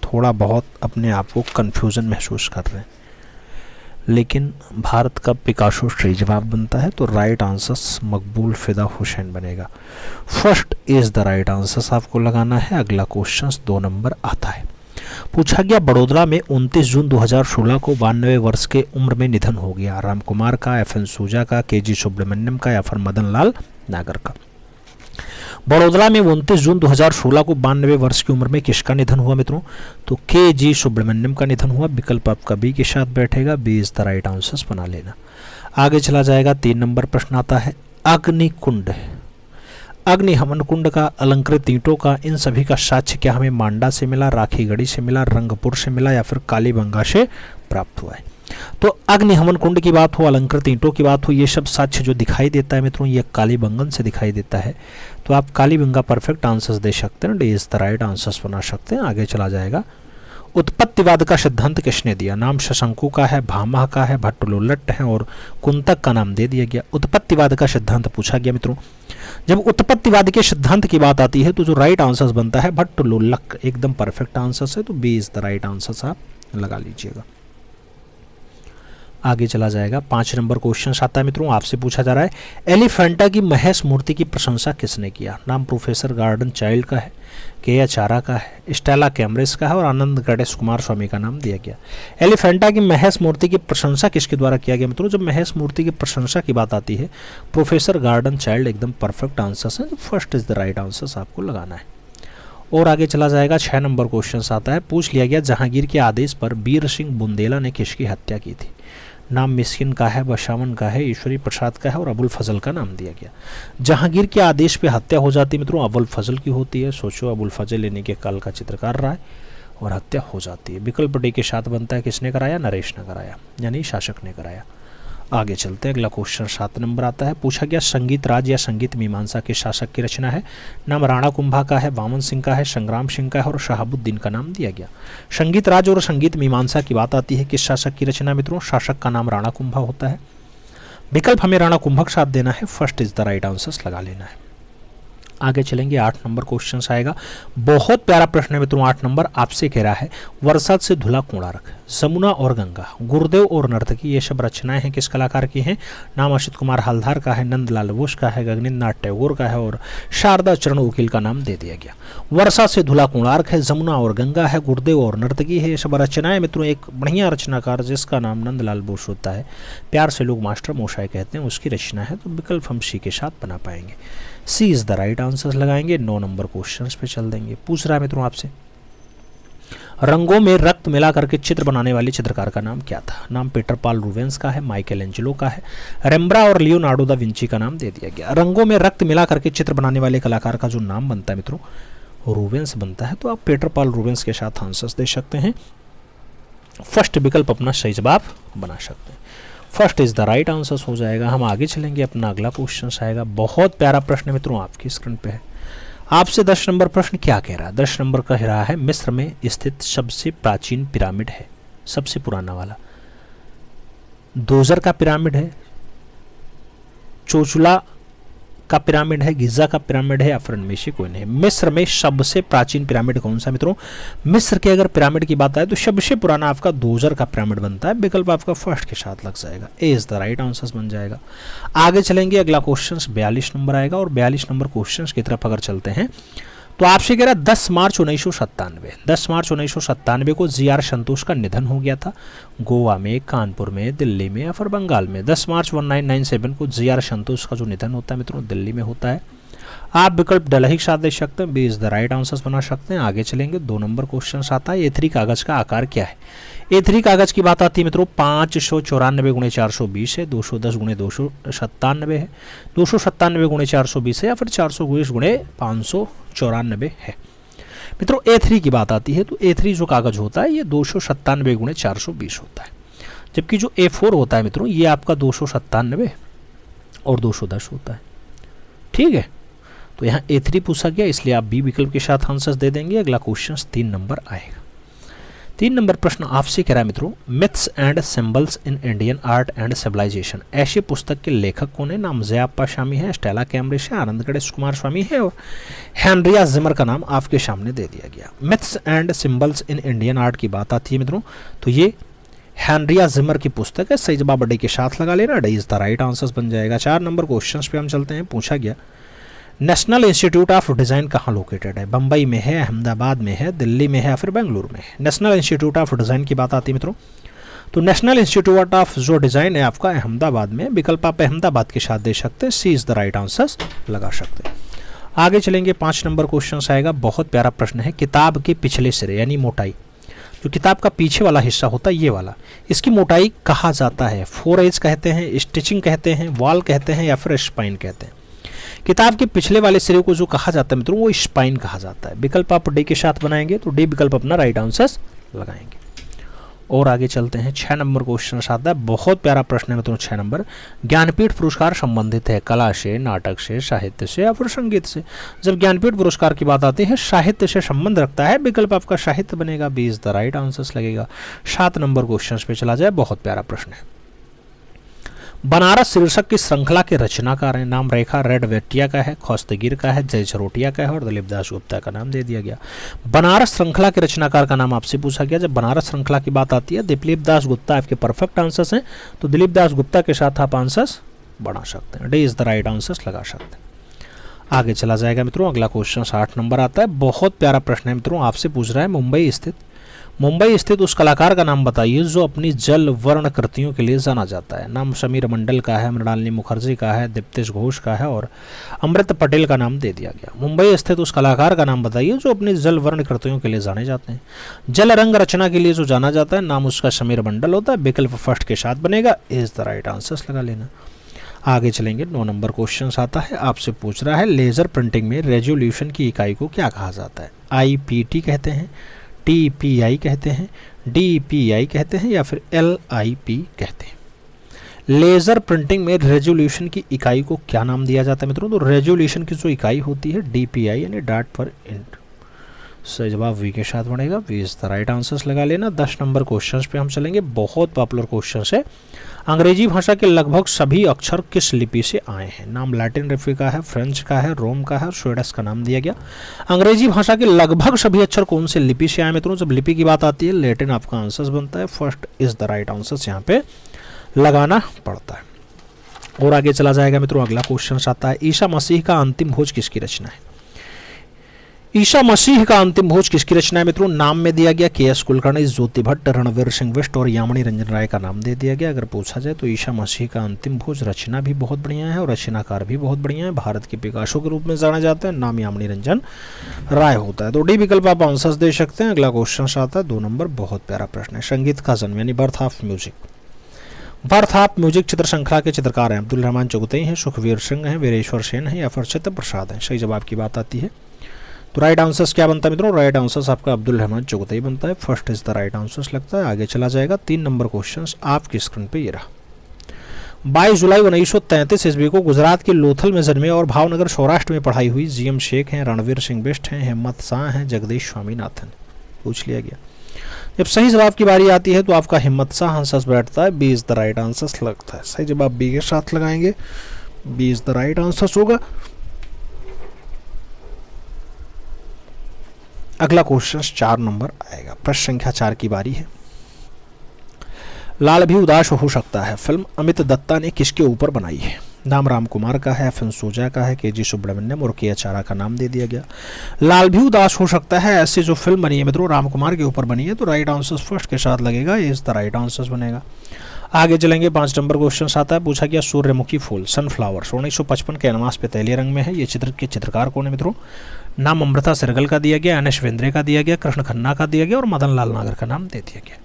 थोड़ा बहुत अपने आप को कन्फ्यूज़न महसूस कर रहे हैं। लेकिन भारत का पिकासो सही जवाब बनता है तो राइट आंसर्स मकबूल फिदा हुसैन बनेगा। First is the right answers आपको लगाना है। अगला क्वेश्चन 2 नंबर आता है। पूछा गया बड़ोदरा में 29 जून 2016 को 92 वर्ष के उम्र में निधन हो गया। राम कुमार का, एफ.एन. सूजा का, के.जी. सुब्रमण्यम का या फिर मदन लाल नागर का। बड़ौदा में 29 जून 2016 को 92 वर्ष की उम्र में किसका निधन हुआ मित्रों? तो के.जी. सुब्रमण्यम का निधन हुआ। विकल्प आपका बी के साथ बैठेगा। B is the right answer बना लेना। आगे चला जाएगा। 3 नंबर प्रश्न आता है अग्निकुंड। अग्नि हवन कुंड का, अलंकृत ईंटों का, इन सभी का साक्ष्य क्या हमें मांडा से मिला, राखीगढ़ी से मिला, रंगपुर से मिला या फिर कालीबंगा से प्राप्त हुआ है? तो अग्नि हवन कुंड की बात हो, अलंकृत ईंटों की बात हो, ये सब साक्ष्य जो दिखाई देता है मित्रों ये कालीबंगन से दिखाई देता है। तो आप कालीबंगा परफेक्ट आंसर्स दे सकते हैं। D is the right answers बना सकते हैं। आगे चला जाएगा। उत्पत्तिवाद का सिद्धांत किसने दिया? नाम शशंकु का है, भामह का है, भट्टलोल्लट है और कुंतक का नाम दे दिया गया। उत्पत्तिवाद का सिद्धांत पूछा गया मित्रों। जब उत्पत्तिवाद के सिद्धांत की बात आती है तो जो राइट आंसर्स बनता है भट्टलोल्लक एकदम परफेक्ट आंसर्स है। तो B is the right answers आप लगा लीजिएगा। आगे चला जाएगा। 5 नंबर क्वेश्चन आता है मित्रों, आपसे पूछा जा रहा है एलिफेंटा की महेश मूर्ति की प्रशंसा किसने किया? नाम प्रोफेसर गार्डन चाइल्ड का है, के आचारा का है, स्टेला कैम्ब्रिज का है और आनंद गणेश कुमार स्वामी का नाम दिया गया। एलिफेंटा की महेश मूर्ति की प्रशंसा किसके द्वारा किया गया मित्रों? जब महेश मूर्ति की प्रशंसा की बात आती है प्रोफेसर गार्डन चाइल्ड एकदम परफेक्ट आंसर्स है। First is the right answers आपको लगाना है। और आगे चला जाएगा। 6 नंबर क्वेश्चन आता है, पूछ लिया गया जहांगीर के आदेश पर बीर सिंह बुंदेला ने किसकी हत्या की थी? नाम मिस्किन का है, बशावन का है, ईश्वरी प्रसाद का है और अबुल फजल का नाम दिया गया। जहांगीर के आदेश पे हत्या हो जाती है मित्रों अबुल फजल की होती है। सोचो अबुल फजल यानी कि काल का चित्रकार रहा है और हत्या हो जाती है। विकल्प डी के साथ बनता है किसने कराया? नरेश ने कराया यानी शासक ने कराया। आगे चलते हैं। अगला क्वेश्चन 7 नंबर आता है, पूछा गया संगीत राज या संगीत मीमांसा के शासक की रचना है? नाम राणा कुंभा का है, वामन सिंह का है, संग्राम सिंह का है और शहाबुद्दीन का नाम दिया गया। संगीत राज और संगीत मीमांसा की बात आती है किस शासक की रचना मित्रों? शासक का नाम राणा कुंभा होता है। विकल्प हमें राणा कुंभा के साथ देना है। First is the right answer लगा लेना है। आगे चलेंगे। 8 नंबर क्वेश्चन आएगा, बहुत प्यारा प्रश्न है मित्रों। 8 नंबर आपसे कह रहा है वर्षा से धुला कोणार्क, जमुना और गंगा, गुरुदेव और नर्तकी ये सब रचनाएं हैं किस कलाकार की हैं? नाम असित कुमार हल्दार का है, नंदलाल बोस का है, गगनेंद्र नाथ टैगोर का है और शारदा चरण वकील का नाम दे दिया गया। वर्षा से धुला कोणार्क है, जमुना और गंगा है, गुरुदेव और नर्तकी है, ये सब रचनाएं मित्रों। एक बढ़िया रचनाकार जिसका नाम नंदलाल बोस होता है, प्यार से लोग मास्टर मोशाय कहते हैं, उसकी रचना है। तो विकल्प हम सी के साथ बना पाएंगे। सी इज द राइट आंसर लगाएंगे। 9 नंबर क्वेश्चन पे चल देंगे। पूछ रहा है मित्रों आपसे रंगों में रक्त मिला करके चित्र बनाने वाले चित्रकार का नाम क्या था? नाम पीटर पाल रूवेंस का है, माइकल एंजेलो का है, रेम्ब्रा और लियोनार्डो दा विंची का नाम दे दिया गया। रंगों में रक्त मिला करके चित्र बनाने वाले कलाकार का जो नाम बनता है मित्रों रूवेंस बनता है। तो आप पीटर पाल रूवेंस के साथ आंसर्स दे सकते हैं। फर्स्ट विकल्प अपना सही जवाब बना सकते हैं। First is the right answer हो जाएगा। हम आगे चलेंगे। अपना अगला क्वेश्चन आएगा, बहुत प्यारा प्रश्न मित्रों आपकी स्क्रीन पे है। आपसे 10 नंबर प्रश्न क्या कह रहा है? 10 नंबर कह रहा है मिस्र में स्थित सबसे प्राचीन पिरामिड है, सबसे पुराना वाला दोजर का पिरामिड है, चोचुला का पिरामिड है, गिजा का पिरामिड है या फिर इनमें से कोई नहीं। मिस्र में सबसे प्राचीन पिरामिड कौन सा मित्रों? मिस्र के अगर पिरामिड की बात आए तो सबसे पुराना आपका दोजर का पिरामिड बनता है। विकल्प आपका फर्स्ट के साथ लग जाएगा। ए इज द राइट आंसर बन जाएगा। आगे चलेंगे। अगला क्वेश्चन 42 नंबर आएगा और 42 नंबर क्वेश्चन की तरफ अगर चलते हैं तो आपसे कह रहा है 10 मार्च 1997 को जी.आर. संतोष का निधन हो गया था। गोवा में, कानपुर में, दिल्ली में या फिर बंगाल में? 10 मार्च 1997 को जी.आर. संतोष का जो निधन होता है मित्रों दिल्ली में होता है। आप विकल्प डलही के साथ दे सकते हैं। B is the right answer बना सकते हैं। आगे चलेंगे। 2 नंबर क्वेश्चन आता है A3 कागज का आकार क्या है? A3 कागज की बात आती है मित्रों 594 × 420 है, 210 × 297 है, 297 × 420 है या फिर 420 × 594 है। मित्रों A3 की बात आती है तो A3 जो कागज होता है ये 297 × 420 होता है, जबकि जो A4 होता है मित्रों ये आपका 297 और 210 होता है। ठीक है, तो यहाँ A3 पूछा गया इसलिए आप बी विकल्प के साथ आंसर दे देंगे। अगला क्वेश्चन 3 नंबर आएगा। 3 नंबर प्रश्न आपसे कह रहा है मित्रों myths and symbols in Indian art and civilisation, ऐसी पुस्तक के लेखक कौन है? नाम जयाप्पा स्वामी है, स्टेला कैम्ब्रिज है, आनंद गणेश कुमार स्वामी है और हेनरिया जिमर का नाम आपके सामने दे दिया गया। Myths and symbols in Indian art की बात आती है मित्रों तो ये हेनरिया जिमर की पुस्तक है। सही जवाब डी के साथ लगा लेना। D is the right answer बन जाएगा। 4 नंबर क्वेश्चन पे हम चलते हैं। पूछा गया नेशनल इंस्टीट्यूट ऑफ डिज़ाइन कहाँ लोकेटेड है? बम्बई में है, अहमदाबाद में है, दिल्ली में है या फिर बेंगलुरु में है? नेशनल इंस्टीट्यूट ऑफ डिज़ाइन की बात आती है मित्रों तो नेशनल इंस्टीट्यूट ऑफ जो डिज़ाइन है आपका अहमदाबाद में। विकल्प आप अहमदाबाद के साथ दे सकते हैं। सी इज द राइट आंसर लगा सकते हैं। आगे चलेंगे 5 नंबर क्वेश्चन आएगा, बहुत प्यारा प्रश्न है। किताब के पिछले सिरे यानी मोटाई, जो किताब का पीछे वाला हिस्सा होता है ये वाला, इसकी मोटाई कहा जाता है? 4 एज कहते हैं, स्टिचिंग कहते हैं, वॉल कहते हैं या फिर स्पाइन कहते हैं? किताब के पिछले वाले सिरे को जो कहा जाता है मित्रों वो स्पाइन कहा जाता है। विकल्प आप डी के साथ बनाएंगे तो डी विकल्प अपना राइट आंसर लगाएंगे। और आगे चलते हैं 6 नंबर क्वेश्चन आता है, बहुत प्यारा प्रश्न है मित्रों। 6 नंबर, ज्ञानपीठ पुरस्कार संबंधित है कला से, नाटक से, साहित्य से या फिर संगीत से? जब ज्ञानपीठ पुरस्कार की बात आती है साहित्य से संबंध रखता है, विकल्प आपका साहित्य बनेगा, B is the right answer लगेगा। 7 नंबर क्वेश्चन पे चला जाए, बहुत प्यारा प्रश्न है। बनारस शीर्षक की श्रृंखला के रचनाकार हैं, नाम रेखा रेडवेटिया का है, खोस्तगीर का है, जय झरोटिया का है और दिलीप दास गुप्ता का नाम दे दिया गया। बनारस श्रृंखला के रचनाकार का नाम आपसे पूछा गया। जब बनारस श्रृंखला की बात आती है दिलीप दास गुप्ता आपके परफेक्ट आंसर्स हैं, तो दिलीप दास गुप्ता के साथ आप आंसर्स बना सकते हैं, D is the right answers लगा सकते हैं। आगे चला जाएगा मित्रों, अगला क्वेश्चन 8 नंबर आता है, बहुत प्यारा प्रश्न है मित्रों। आपसे पूछ रहा है मुंबई स्थित उस कलाकार का नाम बताइए जो अपनी जल वर्ण कृतियों के लिए जाना जाता है। नाम समीर मंडल का है, मृणालिनी मुखर्जी का है, दीप्तेश घोष का है और अमृत पटेल का नाम दे दिया गया। मुंबई स्थित उस कलाकार का नाम बताइए जो अपनी जल वर्ण कृतियों के लिए जाने जाते हैं। जल रंग रचना के लिए जो जाना जाता है नाम उसका समीर मंडल होता है, विकल्प फर्स्ट के साथ बनेगा, इज द राइट आंसर्स लगा लेना। आगे चलेंगे 9 नंबर क्वेश्चन आता है, आपसे पूछ रहा है लेजर प्रिंटिंग में रेजोल्यूशन की इकाई को क्या कहा जाता है? IPT कहते हैं, TPI कहते हैं, DPI कहते हैं या फिर LIP कहते हैं? लेजर प्रिंटिंग में रेजोल्यूशन की इकाई को क्या नाम दिया जाता है मित्रों? तो रेजोल्यूशन की जो इकाई होती है DPI यानी डॉट पर इंट। सही जवाब वी के साथ बनेगा, V is the right answers लगा लेना। 10 नंबर क्वेश्चंस पे हम चलेंगे, बहुत पॉपुलर क्वेश्चंस है। अंग्रेजी भाषा के लगभग सभी अक्षर किस लिपि से आए हैं? नाम लैटिन लिपि का है, फ्रेंच का है, रोम का है और स्वीडिश का नाम दिया गया। अंग्रेजी भाषा के लगभग सभी अक्षर कौन से लिपि से आए मित्रों? जब लिपि की बात आती है लैटिन आपका आंसर बनता है, first is the right answer यहाँ पे लगाना पड़ता है। और आगे चला जाएगा मित्रों, अगला क्वेश्चन आता है, ईसा मसीह का अंतिम भोज किसकी रचना है? ईसा मसीह का अंतिम भोज किसकी रचना है मित्रों? नाम में दिया गया KS कुलकर्णी, ज्योति भट्ट, रणवीर सिंह बिष्ट और यामिनी रंजन राय का नाम दे दिया गया। अगर पूछा जाए तो ईसा मसीह का अंतिम भोज रचना भी बहुत बढ़िया है और रचनाकार भी बहुत बढ़िया है, भारत के पिकासो के रूप में जाना जाता है, नाम यामिनी रंजन राय होता है, तो डी विकल्प आप आंसर्स दे सकते हैं। अगला क्वेश्चन आता है 2 नंबर, बहुत प्यारा प्रश्न है। संगीत का जन्म यानी birth of music, birth of music चित्र श्रृंखला के चित्रकार हैं अब्दुल रहमान चुगतई हैं, सुखवीर सिंह हैं, वीरेश्वर सेन हैं या फिर चित्र प्रसाद हैं? सही जवाब की बात आती है तो राइट आंसर्स क्या बनता है मित्रों? राइट आंसर्स आपका अब्दुल रहमान चुगतई बनता है, first is the right answers लगता है। आगे चला जाएगा 3 नंबर क्वेश्चन आपकी स्क्रीन पे ये रहा। 22 जुलाई 1933 ईस्वी को गुजरात के लोथल में जन्मे और भावनगर सौराष्ट्र में पढ़ाई हुई GM शेख हैं, रणवीर सिंह बिष्ट हैं, हिम्मत शाह हैं, जगदीश स्वामीनाथन। पूछ लिया गया। जब सही जवाब की बारी आती है तो आपका हिम्मत शाह आंसर्स बैठता है, B is the right answers लगता है। सही जवाब बी के साथ लगाएंगे, B is the right answers होगा। अगला क्वेश्चन 4 नंबर आएगा, प्रश्न संख्या 4 की बारी है। लाल भी उदास हो सकता है फिल्म अमित दत्ता ने किसके ऊपर बनाई है? नाम राम कुमार का है, फंसूजा का है, KG सुब्रमण्यम और के आचार्य का नाम दे दिया गया। लाल भी उदास हो सकता है ऐसी जो फिल्म बनी है मित्रों राम कुमार के ऊपर बनी है, तो राइट आंसर फर्स्ट के साथ लगेगा, इज द राइट आंसर बनेगा। आगे चलेंगे 5 नंबर क्वेश्चन आता है, पूछा गया सूर्यमुखी फूल सनफ्लावर्स 1955 कैनवास पे तैलीय रंग में है, ये चित्र के चित्रकार कौन है मित्रों? नाम अमृता सिरगल का दिया गया, NS वेंद्रे का दिया गया, कृष्ण खन्ना का दिया गया और मदन लाल नागर का नाम दे दिया गया।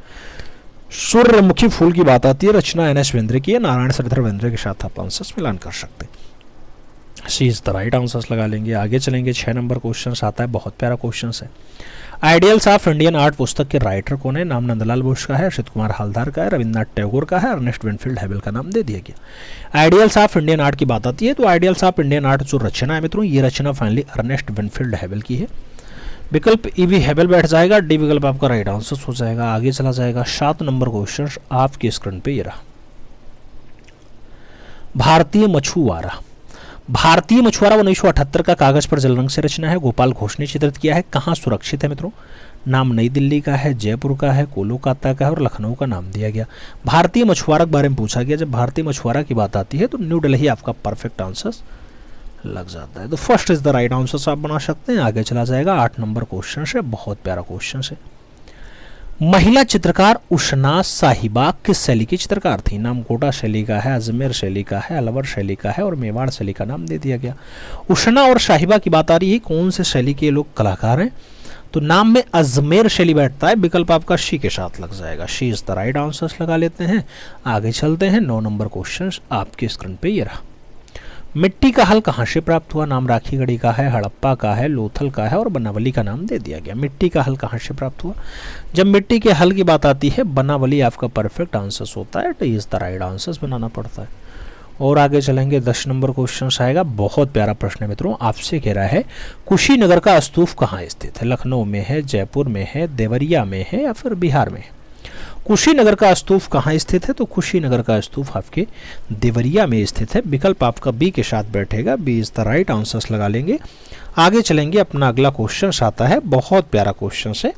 सूर्यमुखी फूल की बात आती है, रचना NS वेंद्रे की है, नारायण श्रीधर वेंद्रे के साथ आप आंसर्स मिलान कर सकते हैं, सी इज द राइट आंसर्स लगा लेंगे। आगे चलेंगे 6 नंबर क्वेश्चन आता है, बहुत प्यारा क्वेश्चन है। आइडियल्स ऑफ इंडियन आर्ट पुस्तक के राइटर कौन है? नाम नंदलाल बोस का है, अक्षित कुमार हालदार का है, रविन्द्रनाथ टैगोर का है, अर्नेस्ट विनफील्ड हैवेल का नाम दे दिया गया। आइडियल्स ऑफ इंडियन आर्ट की बात आती है तो आइडियल्स ऑफ इंडियन आर्ट जो रचना है मित्रों, ये रचना फाइनली अर्नेस्ट विनफील्ड हैवेल की है, विकल्प EV हैवेल बैठ जाएगा, डी विकल्प आपका राइट आंसर हो जाएगा। आगे चला जाएगा 7 नंबर क्वेश्चन आपकी स्क्रीन पे ये रहा। भारतीय मछुआरा 1978 का कागज पर जल रंग से रचना है, गोपाल घोष ने चित्रित किया है, कहाँ सुरक्षित है मित्रों? नाम नई दिल्ली का है, जयपुर का है, कोलकाता का है और लखनऊ का नाम दिया गया। भारतीय मछुआरा के बारे में पूछा गया, जब भारतीय मछुआरा की बात आती है तो न्यू दिल्ली आपका परफेक्ट आंसर लग जाता है, तो first is the right answer आप बना सकते हैं। आगे चला जाएगा 8 नंबर क्वेश्चन से, बहुत प्यारा क्वेश्चन है। महिला चित्रकार उषना साहिबा किस शैली की चित्रकार थी? नाम कोटा शैली का है, अजमेर शैली का है, अलवर शैली का है और मेवाड़ शैली का नाम दे दिया गया। उषना और साहिबा की बात आ रही है, कौन से शैली के लोग कलाकार हैं? तो नाम में अजमेर शैली बैठता है, विकल्प आपका शी के साथ लग जाएगा। She is the right answer लगा लेते हैं। आगे चलते हैं, 9 नंबर क्वेश्चन आपके स्क्रीन पे ये रहा। मिट्टी का हल कहाँ से प्राप्त हुआ? नाम राखीगढ़ी का है, हड़प्पा का है, लोथल का है और बनावली का नाम दे दिया गया। मिट्टी का हल कहाँ से प्राप्त हुआ? जब मिट्टी के हल की बात आती है, बनावली आपका परफेक्ट आंसर होता है, तो इज द राइट आंसर बनाना पड़ता है। और आगे चलेंगे, 10 नंबर क्वेश्चन आएगा। बहुत प्यारा प्रश्न है मित्रों, आपसे कह रहा है कुशीनगर का स्तूप कहाँ स्थित है? लखनऊ में है, जयपुर में है, देवरिया में है या फिर बिहार में है? कुशीनगर का स्तूप कहाँ स्थित है? तो कुशीनगर का स्तूप आपके देवरिया में स्थित है। विकल्प आपका बी के साथ बैठेगा, B is the right answer लगा लेंगे। आगे चलेंगे, अपना अगला क्वेश्चन आता है, बहुत प्यारा क्वेश्चन है।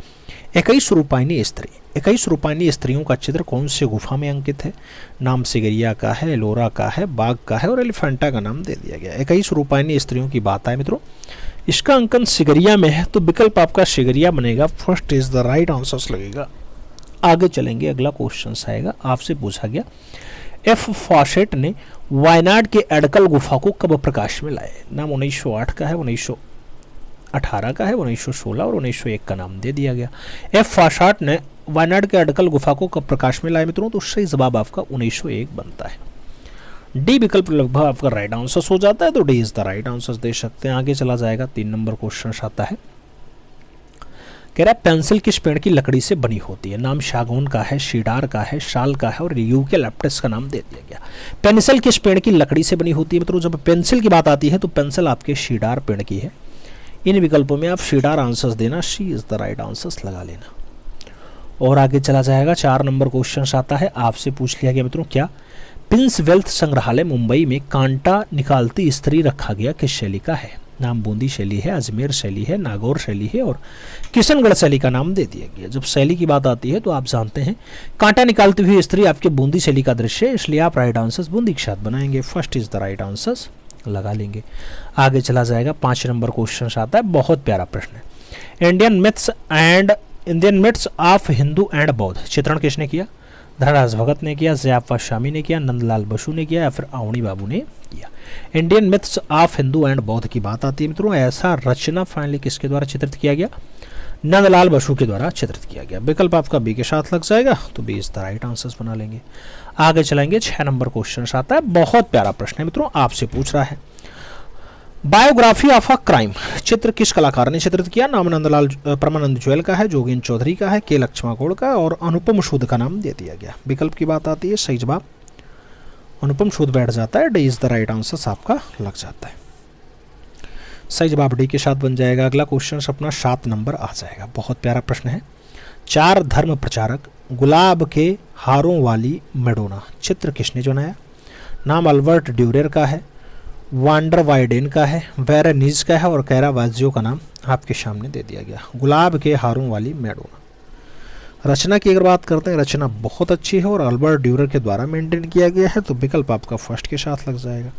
21 रूपायनी स्त्री, 21 रूपायनी स्त्रियों का चित्र कौन से गुफा में अंकित है? नाम सिगरिया का है, एलोरा का है, बाघ का है और एलिफेंटा का नाम दे दिया गया। 21 रूपायनी स्त्रियों की बात है मित्रों, इसका अंकन सिगरिया में है, तो विकल्प आपका सिगरिया बनेगा, first is the right answer लगेगा। आगे चलेंगे, अगला क्वेश्चन आएगा, आपसे पूछा गया एफ फॉसेट ने वायनाड के एडकल गुफा को कब प्रकाश में लाए? नाम 1908 का है, 1918 का है, 1916 और 1901 का नाम दे दिया गया। एफ फॉसेट ने वायनाड के एडकल गुफा को कब प्रकाश में लाए मित्रों? तो सही जवाब आपका 1901 बनता है। डी विकल्प लगभग आपका राइट आंसर हो जाता है, तो D is the right answer दे सकते हैं। आगे चला जाएगा, 3 नंबर क्वेश्चन आता है, कह रहा है पेंसिल किस पेड़ की लकड़ी से बनी होती है? नाम सागौन का है, सीडार का है, शाल का है और यूकेलिप्टस का नाम दे दिया गया। पेंसिल किस पेड़ की लकड़ी से बनी होती है मित्रों? जब पेंसिल की बात आती है तो पेंसिल आपके सीडार पेड़ की है। इन विकल्पों में आप सीडार आंसर्स देना, सी इज द राइट आंसर्स लगा लेना। और आगे चला जाएगा, 4 नंबर क्वेश्चन आता है, आपसे पूछ लिया गया मित्रों, क्या प्रिंस वेल्थ संग्रहालय मुंबई में कांटा निकालती स्त्री रखा गया किस शैली का है? नाम बूंदी शैली है, अजमेर शैली है, नागौर शैली है और किशनगढ़ शैली का नाम दे दिया गया। जब शैली की बात आती है तो आप जानते हैं कांटा निकालती हुई स्त्री आपके बूंदी शैली का दृश्य है, इसलिए आप राइट आंसर बूंदी के साथ बनाएंगे, first is the right answer लगा लेंगे। आगे चला जाएगा, 5 नंबर क्वेश्चन आता है, बहुत प्यारा प्रश्न है। Indian myths of Hindu and बौद्ध चित्रण किसने किया? धनराज भगत ने किया, जयापा शामी ने किया, नंदलाल बसु ने किया या फिर आवनी बाबू ने किया? Indian myths of Hindu and बौद्ध की बात आती है मित्रों, ऐसा रचना फाइनली किसके द्वारा चित्रित किया गया? नंदलाल बसु के द्वारा चित्रित किया गया। विकल्प आपका बी के साथ लग जाएगा, तो B is the right answer बना लेंगे। आगे चलेंगे, 6 नंबर क्वेश्चन आता है, बहुत प्यारा प्रश्न है मित्रों, आपसे पूछ रहा है बायोग्राफी ऑफ अ क्राइम चित्र किस कलाकार ने चित्रित किया? नाम नंदलाल परमानंद ज्वेल का है, जोगिन चौधरी का है, के लक्ष्माकोड़ का और अनुपम सूद का नाम दे दिया गया। विकल्प की बात आती है, सही जवाब अनुपम सूद बैठ जाता है, D is the right answer आपका लग जाता है। सही जवाब डी के साथ बन जाएगा। अगला क्वेश्चन अपना 7 नंबर आ जाएगा, बहुत प्यारा प्रश्न है। 4 धर्म प्रचारक गुलाब के हारों वाली मेडोना चित्र किसने बनाया? नाम अल्बर्ट ड्यूरेर का है, वांडर वाइडेन का है, वेरेनिज का है और कैरावाजियो का नाम आपके सामने दे दिया गया। गुलाब के हारों वाली मेडोना। रचना की अगर बात करते हैं, रचना बहुत अच्छी है और अल्बर्ट ड्यूरेर के द्वारा मेंटेन किया गया है, तो विकल्प आपका फर्स्ट के साथ लग जाएगा,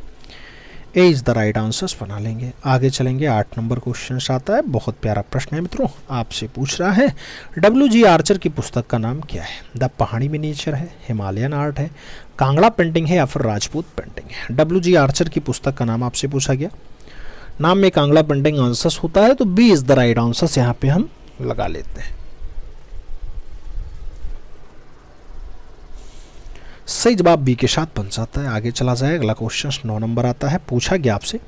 ए इज द राइट आंसर्स बना लेंगे। आगे चलेंगे, 8 नंबर क्वेश्चन आता है, बहुत प्यारा प्रश्न है मित्रों, आपसे पूछ रहा है डब्ल्यू.जी. आर्चर की पुस्तक का नाम क्या है? द पहाड़ी मिनिएचर है, हिमालयन आर्ट है, कांगड़ा पेंटिंग है या फिर राजपूत पेंटिंग है? डब्ल्यू.जी. आर्चर की पुस्तक का नाम आपसे पूछा गया, नाम में कांगड़ा पेंटिंग आंसर होता है, तो B is the right answer यहाँ पे हम लगा लेते हैं। सही जवाब बी के साथ बन जाता है। आगे चला जाए, अगला क्वेश्चन 9 नंबर आता है, पूछा गया आपसे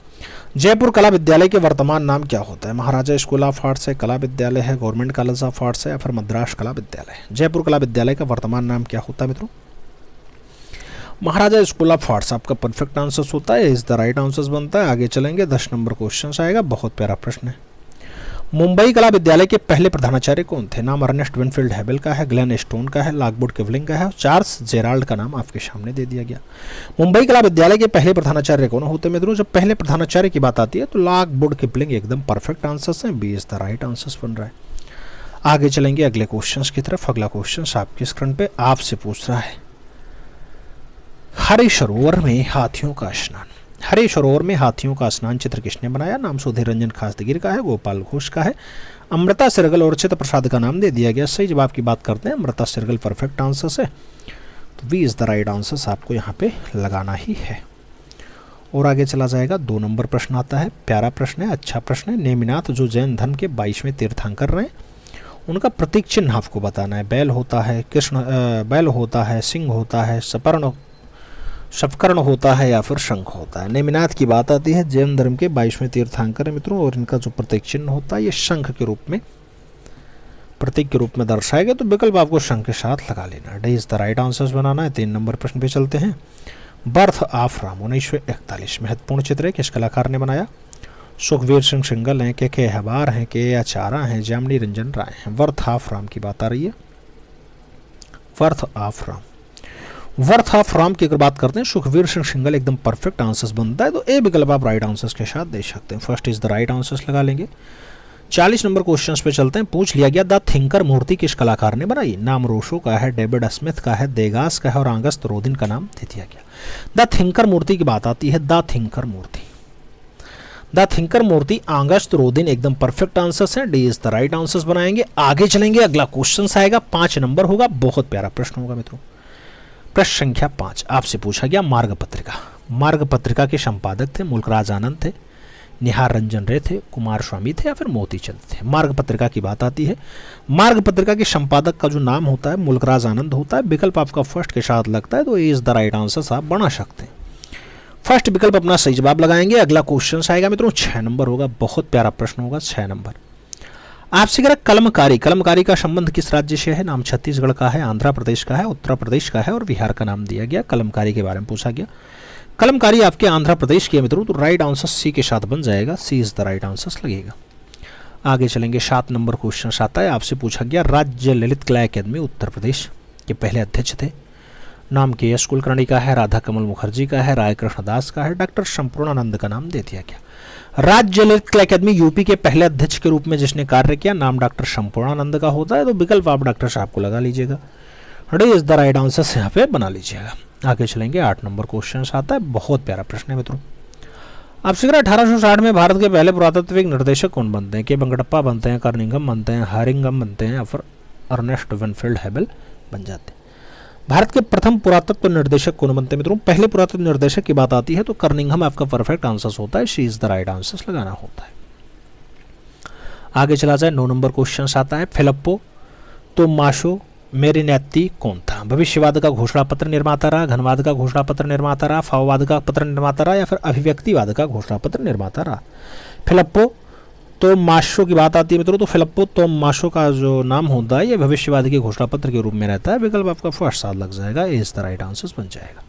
जयपुर कला विद्यालय के वर्तमान नाम क्या होता है? महाराजा स्कूल ऑफ आर्ट्स है, कला विद्यालय है, गवर्नमेंट कॉलेज ऑफ आर्ट्स है या फिर मद्रास कला विद्यालय है? जयपुर कला विद्यालय का वर्तमान नाम क्या होता है मित्रों? महाराजा स्कूल ऑफ आर्ट्स आपका परफेक्ट आंसर होता है, इज द राइट आंसर बनता है। आगे चलेंगे, 10 नंबर क्वेश्चन आएगा, बहुत प्यारा प्रश्न है। मुंबई कला विद्यालय के पहले प्रधानाचार्य कौन थे? नाम अर्नेस्ट विनफील्ड हैवेल का है, ग्लेन स्टोन का है, लॉकवुड किवलिंग का है, चार्ल्स जेराल्ड का नाम आपके सामने दे दिया गया। मुंबई कला विद्यालय के पहले प्रधानाचार्य कौन होते हैं मित्रों? जब पहले प्रधानाचार्य की बात आती है तो लॉकवुड किवलिंग एकदम परफेक्ट आंसर है, B is the right answer बन रहा है। आगे चलेंगे अगले क्वेश्चन की तरफ। अगला क्वेश्चन आपके स्क्रीन पे आपसे पूछ रहा है हरे सरोवर में हाथियों का स्नान। हरे सरोवर में हाथियों का स्नान चित्र किसने बनाया? नाम सुधीर रंजन खासदगिर का है, गोपाल घोष का है, अमृता सिरगल और चित्त प्रसाद का नाम दे दिया गया। सही जवाब की बात करते हैं, अमृता सिरगल परफेक्ट आंसर है, तो V is the right answer आपको यहाँ पे लगाना ही है। और आगे चला जाएगा, 2 नंबर प्रश्न आता है, प्यारा प्रश्न है, अच्छा प्रश्न है। नेमिनाथ जो जैन धर्म के 22वें तीर्थंकर रहे, उनका प्रतीक चिन्ह आपको बताना है। बैल होता है, बैल होता है, सिंह होता है, शफकर्ण होता है या फिर शंख होता है। नेमिनाथ की बात आती है, जैन धर्म के 22वें तीर्थंकर है मित्रों, और इनका जो प्रतीक चिन्ह होता है ये शंख के रूप में, प्रतीक के रूप में दर्शाएगा, तो विकल्प आपको शंख के साथ लगा लेना। D is the right answers बनाना है। 3 नंबर प्रश्न पे चलते हैं। बर्थ ऑफ राम 1941 महत्वपूर्ण चित्र है, किस कलाकार ने बनाया? सुखवीर सिंह सिंगल हैं, के हबार हैं, के आचारा हैं, जामनी रंजन राय हैं। वर्थ ऑफ राम की बात आ रही है, worth of Ram. Worth of Ram की अगर बात करते हैं, सुखवीर सिंह सिंगल एकदम परफेक्ट आंसर्स बनता है, तो ए विकल्प आप राइट आंसर्स के साथ दे सकते हैं। First is the right answers लगा लेंगे। 40 नंबर क्वेश्चंस पे चलते हैं। पूछ लिया गया द थिंकर मूर्ति किस कलाकार ने बनाई? नाम रोशो का है, डेविड स्मिथ का है, देगास का है और आगस्त रोदिन का नाम दे दिया गया। द थिंकर मूर्ति की बात आती है, द थिंकर मूर्ति, द थिंकर मूर्ति आगस्त रोदिन एकदम परफेक्ट आंसर्स है। D is the right answers बनाएंगे। आगे चलेंगे, अगला क्वेश्चन आएगा, 5 नंबर होगा, बहुत प्यारा प्रश्न होगा मित्रों। प्रश्न संख्या 5 आपसे पूछा गया मार्ग पत्रिका। मार्ग पत्रिका के संपादक थे मुल्कराज आनंद थे, निहार रंजन रे थे, कुमार स्वामी थे या फिर मोती चंद थे। मार्ग पत्रिका की बात आती है। मार्ग पत्रिका के संपादक का जो नाम होता है मुल्कराज आनंद होता है। विकल्प आपका फर्स्ट के साथ लगता है, तो इज द राइट आंसर आप बना सकते हैं। फर्स्ट विकल्प अपना सही जवाब लगाएंगे। अगला क्वेश्चन आएगा मित्रों, 6 नंबर होगा, बहुत प्यारा प्रश्न होगा। 6 नंबर आपसे कह रहा कलमकारी, कलमकारी का संबंध किस राज्य से है? नाम छत्तीसगढ़ का है, आंध्र प्रदेश का है, उत्तर प्रदेश का है और बिहार का नाम दिया गया। कलमकारी के बारे में पूछा गया। कलमकारी आपके आंध्र प्रदेश की है मित्रों, तो राइट आंसर सी के साथ बन जाएगा। सी इज द राइट आंसर लगेगा। आगे चलेंगे, 7 नंबर क्वेश्चन आता है, आपसे पूछा गया राज्य ललित कला अकादमी उत्तर प्रदेश के पहले अध्यक्ष थे। नाम के एस कुलकर्णी का है, राधा कमल मुखर्जी का है, राय कृष्ण दास का है, डॉक्टर संपूर्णानंद का नाम दे दिया गया। राज्य ललित कला अकादमी यूपी के पहले अध्यक्ष के रूप में जिसने कार्य किया, नाम डॉक्टर संपूर्णानंद का होता है, तो विकल्प आप डॉक्टर साहब को लगा लीजिएगा। D is the right answer यहाँ पे बना लीजिएगा। आगे चलेंगे, 8 नंबर क्वेश्चन आता है, बहुत प्यारा प्रश्न है मित्रों। आपसे 1860 में भारत के पहले पुरातत्विक निर्देशक कौन बनते हैं? के वेंकटप्पा बनते हैं, कर्निंघम बनते हैं, हरिंगम बनते हैं या फिर अर्नेस्ट वेनफील्ड हेबल बन जाते हैं। भारत के प्रथम पुरातत्व निर्देशक कौन बनते हैं मित्रों? पहले पुरातत्व निर्देशक की बात आती है तो कर्निंघम आपका परफेक्ट आंसर होता है। She is the right answer लगाना होता है। आगे चला जाए, 9 नंबर क्वेश्चन आता है, फिलिप्पो तोमासो मेरिनेत्ती कौन था? भविष्यवाद का घोषणा पत्र निर्माता रहा, घनवाद का घोषणा पत्र निर्माता रहा, फाववाद का पत्र निर्माता रहा या फिर अभिव्यक्तिवाद का घोषणा पत्र निर्माता रहा? फिलिप्पो तोमासो की बात आती है मित्रों, तो फिलिप्पो तोमासो का जो नाम होता है ये भविष्यवाद के घोषणा पत्र के रूप में रहता है। विकल्प आपका फर्स्ट साथ लग जाएगा, इस द राइट आंसर बन जाएगा।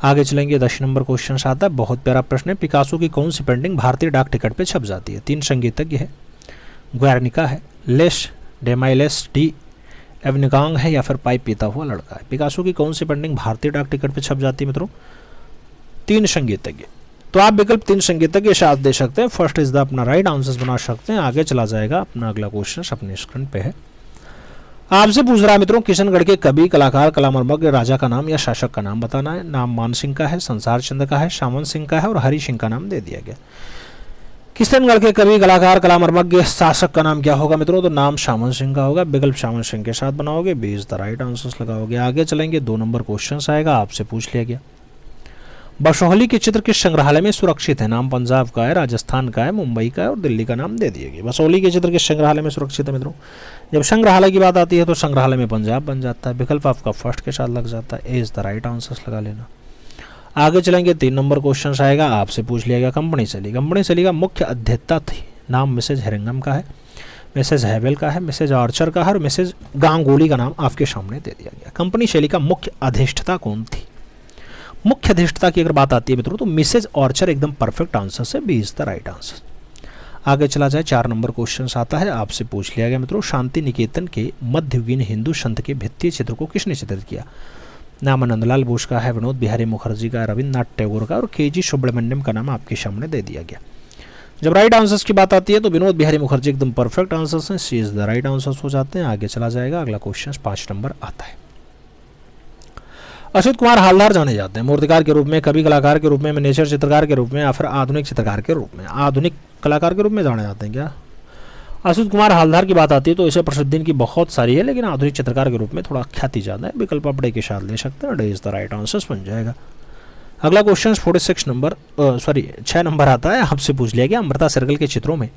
आगे चलेंगे, 10 नंबर क्वेश्चन आता है, बहुत प्यारा प्रश्न है। पिकासो की कौन सी पेंटिंग भारतीय डाक टिकट पे छप जाती है? 3 संगीतज्ञ है, ग्वार्निका है, लेस डेमाइलेस डी एवनिकांग है या फिर पाइप पीता हुआ लड़का है। पिकासो की कौन सी पेंटिंग भारतीय डाक टिकट पे छप जाती है मित्रों? 3 संगीतज्ञ, तो आप विकल्प 3 संगीतज्ञ साथ दे सकते हैं। फर्स्ट इज द अपना राइट आंसर बना सकते हैं। आगे चला जाएगा, अपना अगला क्वेश्चन अपने स्क्रीन पे है। आपसे पूछ रहा है मित्रों, किशनगढ़ के कवि, कलाकार, कलामर्मज्ञ, राजा का नाम या शासक का नाम बताना है। नाम मान सिंह का है, संसार चंद्र का है, सामंत सिंह का है और हरि सिंह का नाम दे दिया गया। किशनगढ़ के कवि, कलाकार, कलामर्मज्ञ, शासक का नाम क्या होगा मित्रों? तो नाम सामंत सिंह का होगा। विकल्प सामंत सिंह के साथ बनाओगे, 20 द राइट आंसर लगाओगे। आगे चलेंगे, 2 नंबर क्वेश्चन आएगा, आपसे पूछ लिया गया बसोहली के चित्र किस संग्रहालय में सुरक्षित है? नाम पंजाब का है, राजस्थान का है, मुंबई का है और दिल्ली का नाम दे दिया गया। बसोहली के चित्र किस संग्रहालय में सुरक्षित है मित्रों? जब संग्रहालय की बात आती है तो संग्रहालय में पंजाब बन जाता है। विकल्प आपका फर्स्ट के साथ लग जाता है, इज द राइट आंसर लगा लेना। आगे चलेंगे, 3 नंबर क्वेश्चन आएगा, आपसे पूछ लिया गया कंपनी सेली। कंपनी सेली का मुख्य अध्येता थी, नाम मिसेज हेरिंगम का है, मिसेज हैवेल का है, मिसेज आर्चर का है और मिसेज गांगुली का नाम आपके सामने दे दिया गया। कंपनी शैली का मुख्य अधिष्ठता कौन थी? मुख्य अधिष्ठता की अगर बात आती है मित्रों तो मिसेज आर्चर एकदम परफेक्ट आंसर से, B is the right answer. आगे चला जाए, 4 नंबर क्वेश्चन आता है, आपसे पूछ लिया गया मित्रों, शांति निकेतन के मध्ययुगीन हिंदू संत के भित्तीय चित्र को किसने चित्रित किया? नाम नंदलाल बोस का है, विनोद बिहारी मुखर्जी का, रविन्द्रनाथ टैगोर का और के जी सुब्रमण्यम का नाम आपके सामने दे दिया गया। जब राइट आंसर्स की बात आती है तो विनोद बिहारी मुखर्जी एकदम परफेक्ट आंसर्स हैं, सी इज द राइट आंसर्स हो जाते हैं। आगे चला जाएगा, अगला क्वेश्चन 5 नंबर आता है। अच्युत कुमार हालदार जाने जाते हैं मूर्तिकार के रूप में, कवि कलाकार के रूप में, मिनिएचर चित्रकार के रूप में या फिर आधुनिक चित्रकार के रूप में? आधुनिक कलाकार के रूप में जाने जाते हैं क्या? अच्युत कुमार हालदार की बात आती है तो इसे प्रसिद्धि इनकी बहुत सारी है, लेकिन आधुनिक चित्रकार के रूप में थोड़ा ख्याति ज़्यादा है। विकल्प आप डे के साथ ले सकते हैं, day is the right answer बन जाएगा। अगला क्वेश्चन 6 नंबर आता है, आपसे पूछ लिया गया अमृता सर्कल के चित्रों में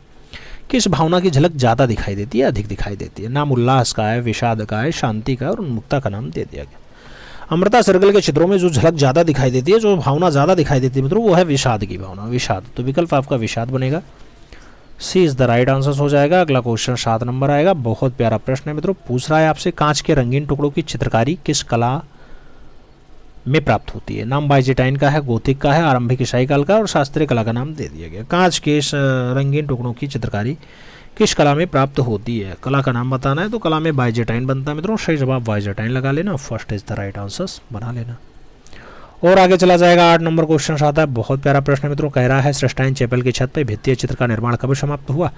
किस भावना की झलक ज़्यादा दिखाई देती है, अधिक दिखाई देती है। नाम उल्लास का है, विषाद का है, शांति का है और उन्मुक्ता का नाम दे दिया गया। अमृता सर्कल के चित्रों में जो झलक ज़्यादा दिखाई देती है, जो भावना ज़्यादा दिखाई देती है मित्रों, वो है विषाद की भावना, विषाद। तो विकल्प आपका विषाद बनेगा, सी इज द राइट आंसर हो जाएगा। अगला क्वेश्चन 7 नंबर आएगा, बहुत प्यारा प्रश्न है मित्रों। पूछ रहा है आपसे कांच के रंगीन टुकड़ों की चित्रकारी किस कला में प्राप्त होती है। नाम बाइजेटाइन का है, गोथिक का है, आरंभिक ईसाई काल का और शास्त्रीय कला का नाम दे दिया गया। कांच के इस रंगीन टुकड़ों की चित्रकारी किस कला में प्राप्त होती है, कला का नाम बताना है। तो कला में बाइजेटाइन बनता है मित्रों, सही जवाब बाइजेटाइन लगा लेना, first is the right answer बना लेना। और आगे चला जाएगा 8 नंबर क्वेश्चन आता है, बहुत प्यारा प्रश्न है मित्रों। कह रहा है श्रेष्ठाइन चैपल की छत पर भित्तीय चित्र का निर्माण कब समाप्त हुआ।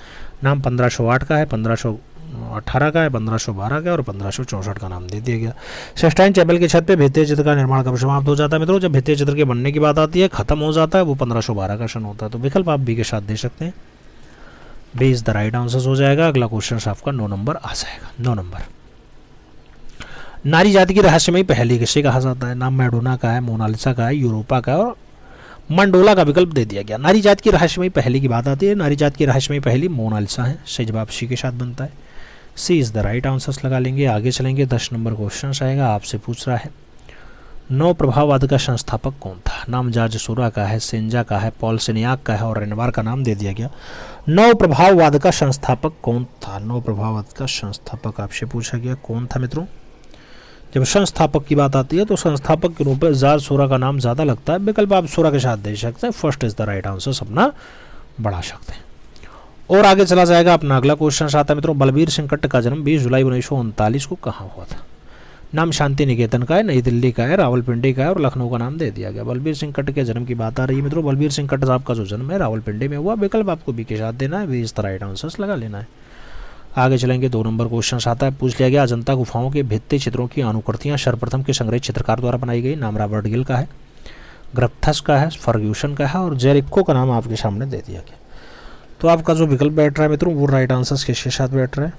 नाम 1508 का है, 1518 का है, 1512 का और 1564 का नाम दे दिया गया। श्रेष्ठाइन चैपल की छत पे भित्तीय चित्र का निर्माण कब समाप्त हो जाता है मित्रों। जब भित्तीय चित्र के बनने की बात आती है, खत्म हो जाता है, वो 1512 का सन होता है। तो विकल्प आप बी के साथ दे सकते हैं, B is the right answer हो जाएगा। अगला क्वेश्चन आपका 9 नंबर आ जाएगा। 9 नंबर, नारी जाति की रहस्यमयी पहेली किसे कहा जाता है। नाम मैडोना का है, मोनालिसा का है, यूरोपा का और मंडोला का विकल्प दे दिया गया। नारी जाति की रहस्यमयी पहेली की बात आती है, नारी जाति की रहस्यमयी पहेली मोनालिसा है, सही जवाब सी के साथ बनता है, सी इज द राइट आंसर्स लगा लेंगे। आगे चलेंगे, 10 नंबर क्वेश्चन आएगा, आपसे पूछ रहा है नव प्रभाववाद का संस्थापक कौन था। नाम जॉर्ज सूरा का है, सेंजा का है, पॉल सेनियाक का है और रेनवार का नाम दे दिया गया। नव प्रभाववाद का संस्थापक कौन था। नव प्रभाववाद का संस्थापक आपसे पूछा गया कौन था मित्रों। जब संस्थापक की बात आती है तो संस्थापक के रूप में जॉर्ज सूरा का नाम ज़्यादा लगता है। विकल्प आप सूरा के साथ दे सकते हैं, first is the right answer अपना बढ़ा सकते हैं। और आगे चला जाएगा अपना अगला क्वेश्चन आता है मित्रों, बलबीर सिंह कट्ट का जन्म 20 जुलाई 1939 को कहाँ हुआ था। नाम शांति निकेतन का है, नई दिल्ली का है, रावलपिंडी का है और लखनऊ का नाम दे दिया गया। बलबीर सिंह कट्ट के जन्म की बात आ रही है मित्रों। बलबीर सिंह कट्ट साहब का जो जन्म है रावलपिंडी में हुआ। विकल्प आपको बी के साथ देना है, B is the right answer लगा लेना है। आगे चलेंगे, 2 नंबर क्वेश्चन आता है, पूछ लिया गया अजंता गुफाओं के भित्ति चित्रों की अनुकृतियां सर्वप्रथम के संग्रहित चित्रकार द्वारा बनाई गई। नाम रॉबर्ट गिल का है, ग्रप्थस का है, फर्ग्यूसन का है और जेरिको का नाम आपके सामने दे दिया गया। तो आपका जो विकल्प बैठ रहा है मित्रों वो राइट आंसर किसके साथ बैठ रहा है।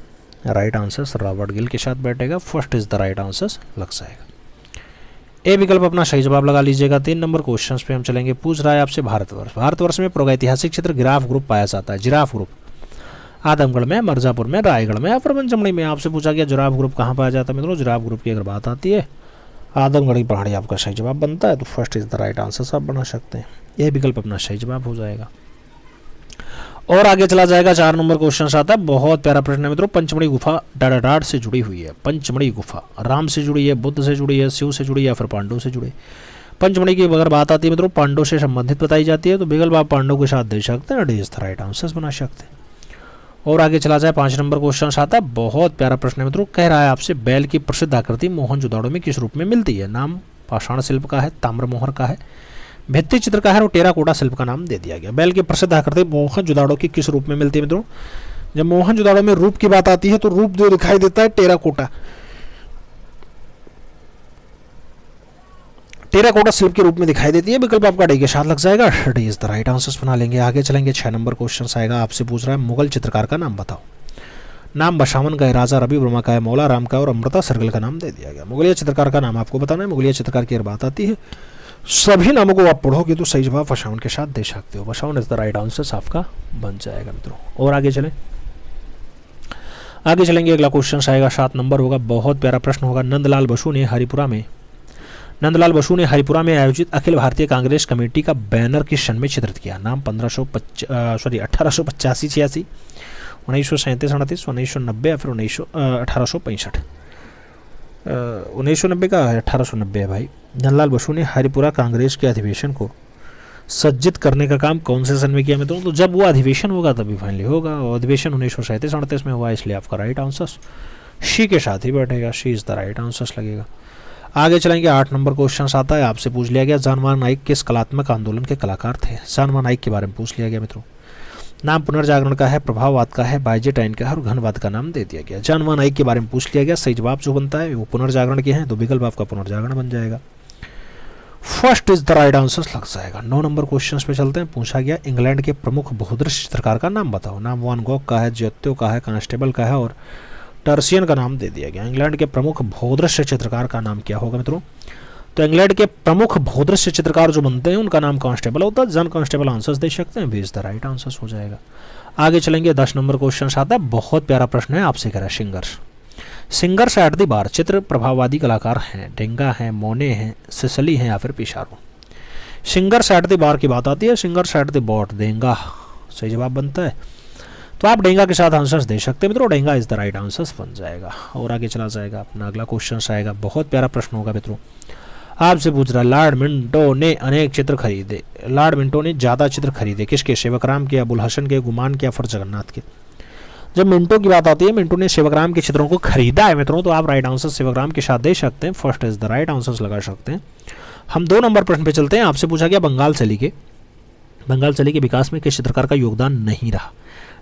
राइट आंसर रॉबर्ट गिल के साथ बैठेगा, first is the right answer लग जाएगा। ए विकल्प अपना सही जवाब लगा लीजिएगा। 3 नंबर क्वेश्चन पे हम चलेंगे, पूछ रहा है आपसे भारतवर्ष। भारतवर्ष में प्रागैतिहासिक चित्र गिराफ ग्रुप पाया जाता है। जिराफ ग्रुप आदमगढ़ में, मिर्जापुर में, रायगढ़ में या फिर पंचमढ़ी में। आपसे पूछा गया जिराफ ग्रुप कहाँ पाया जाता है मित्रों। जिराफ ग्रुप की अगर बात आती है आदमगढ़ की पहाड़ी आपका सही जवाब बनता है, तो first is the right answer आप बना सकते हैं। यह विकल्प अपना सही जवाब हो जाएगा। और आगे चला जाएगा, 4 नंबर क्वेश्चन आता है, बहुत प्यारा प्रश्न है मित्रों। पंचमढ़ी गुफा डाडाडाड से जुड़ी हुई है। पंचमढ़ी गुफा राम से जुड़ी है, बुद्ध से जुड़ी है, शिव से जुड़ी है या फिर पांडव से जुड़ी। पंचमढ़ी की अगर बात आती है मित्रों पांडव से संबंधित बताई जाती है, तो विकल्प आप पांडव के साथ दे सकते हैं, D is the right answer बना सकते हैं। और आगे चला जाए, 5 नंबर क्वेश्चन आता है, बहुत प्यारा प्रश्न है मित्रों। कह रहा है आपसे बैल की प्रसिद्ध आकृति मोहनजोदाड़ो में किस रूप में मिलती है। नाम पाषाण शिल्प का है, ताम्रमोहर का है, भित्ति चित्र का है और टेराकोटा शिल्प का नाम दे दिया गया। बैल की प्रसिद्ध आकृति मोहनजोदाड़ो की किस रूप में मिलती है मित्रों। जब मोहनजोदाड़ो में रूप की बात आती है तो रूप जो दिखाई देता है टेराकोटा शिल्प के रूप में दिखाई देती है। विकल्प आपका डी के साथ लग जाएगा, D is the right answer बना लेंगे। आगे चलेंगे, 6 नंबर क्वेश्चन आएगा, आपसे पूछ रहा है मुगल चित्रकार का नाम बताओ। नाम बशावन का है, राजा रवि वर्मा का है, मौला राम का और अमृता सर्कल का नाम दे दिया गया। मुगलिया चित्रकार का नाम आपको बताना है। मुगलिया चित्रकार की अगर बात आती है सभी नामों को आप पढ़ोगे तो सही जवाब बशावन के साथ दे सकते हो। बशावन इज द राइट आंसर आपका बन जाएगा मित्रों। और आगे चलेंगे, अगला क्वेश्चन आएगा 7 नंबर होगा, बहुत प्यारा प्रश्न होगा। नंदलाल बसु ने हरिपुरा में आयोजित अखिल भारतीय कांग्रेस कमेटी का बैनर किस सन में चित्रित किया। नाम 1885-86, 1937-38, 1990 या फिर 1865। 1990 का है, 1890 है भाई। नंदलाल बसु ने हरिपुरा कांग्रेस के अधिवेशन को सज्जित करने का काम कौन से सन में किया मित्रों। तो जब वो अधिवेशन होगा तभी फाइनली होगा। अधिवेशन 1937-38 में हुआ, इसलिए आपका राइट आंसर शी के साथ ही बैठेगा, she is the right answer लगेगा। आगे चलेंगे, 8 नंबर क्वेश्चन आता है, आपसे पूछ लिया गया जानवर नाइक किस कलात्मक आंदोलन के कलाकार थे। जानवर नाइक के बारे में पूछ लिया गया मित्रों। नाम पुनर्जागरण का है, प्रभाववाद का है, बाइजेटाइन का है और घनवाद का नाम दे दिया गया। जानवर नाइक के बारे में पूछ लिया गया, सही जवाब जो बनता है वो पुनर्जागरण के हैं, तो विकल्प आपका पुनर्जागरण बन जाएगा। First is the right answer लग जाएगा। 9 नंबर क्वेश्चन पे चलते हैं। पूछा गया इंग्लैंड के प्रमुख बहुदृश्य चित्रकार का नाम बताओ। नाम वान गॉग का है, ज्योत्यो का है, कांस्टेबल का है और टर्सियन का नाम दे दिया गया। इंग्लैंड के प्रमुख बहुदृश्य चित्रकार का नाम क्या होगा मित्रों? तो इंग्लैंड के प्रमुख बहुदृश्य चित्रकार जो बनते हैं उनका नाम कांस्टेबल होता है। जॉन कांस्टेबल आंसर्स दे सकते हैं, 20 द राइट आंसर्स हो जाएगा। आगे चलेंगे। 10 नंबर क्वेश्चन आता है, बहुत प्यारा प्रश्न है, आपसे कह रहा है singers. Singers at the bar चित्र प्रभाववादी कलाकार हैं। डेंगा हैं, मोने हैं, सिसली हैं या फिर पिशारो। सिंगर्स एट द बार की बात आती है, सिंगर्स एट द बॉट डेंगा सही जवाब बनता है। तो आप डेंगा के साथ आंसर्स दे सकते हैं मित्रों, डेंगा इज द राइट आंसर्स बन जाएगा। और आगे चला जाएगा अपना अगला क्वेश्चन आएगा, बहुत प्यारा प्रश्न होगा मित्रों। आपसे पूछ रहा है, लॉर्ड मिंटो ने अनेक चित्र खरीदे। लॉर्ड मिंटो ने ज़्यादा चित्र खरीदे, किसके? सेवकराम के, अबुल हसन के, गुमान के या फिर जगन्नाथ के। जब मिंटो की बात आती है, मिंटो ने सेवकराम के चित्रों को खरीदा है मित्रों, तो आप राइट आंसर सेवकराम के साथ दे सकते हैं। First is the right answers लगा सकते हैं। हम 2 नंबर प्रश्न पे चलते हैं। आपसे पूछा गया बंगाल शैली के विकास में किस चित्रकार का योगदान नहीं रहा।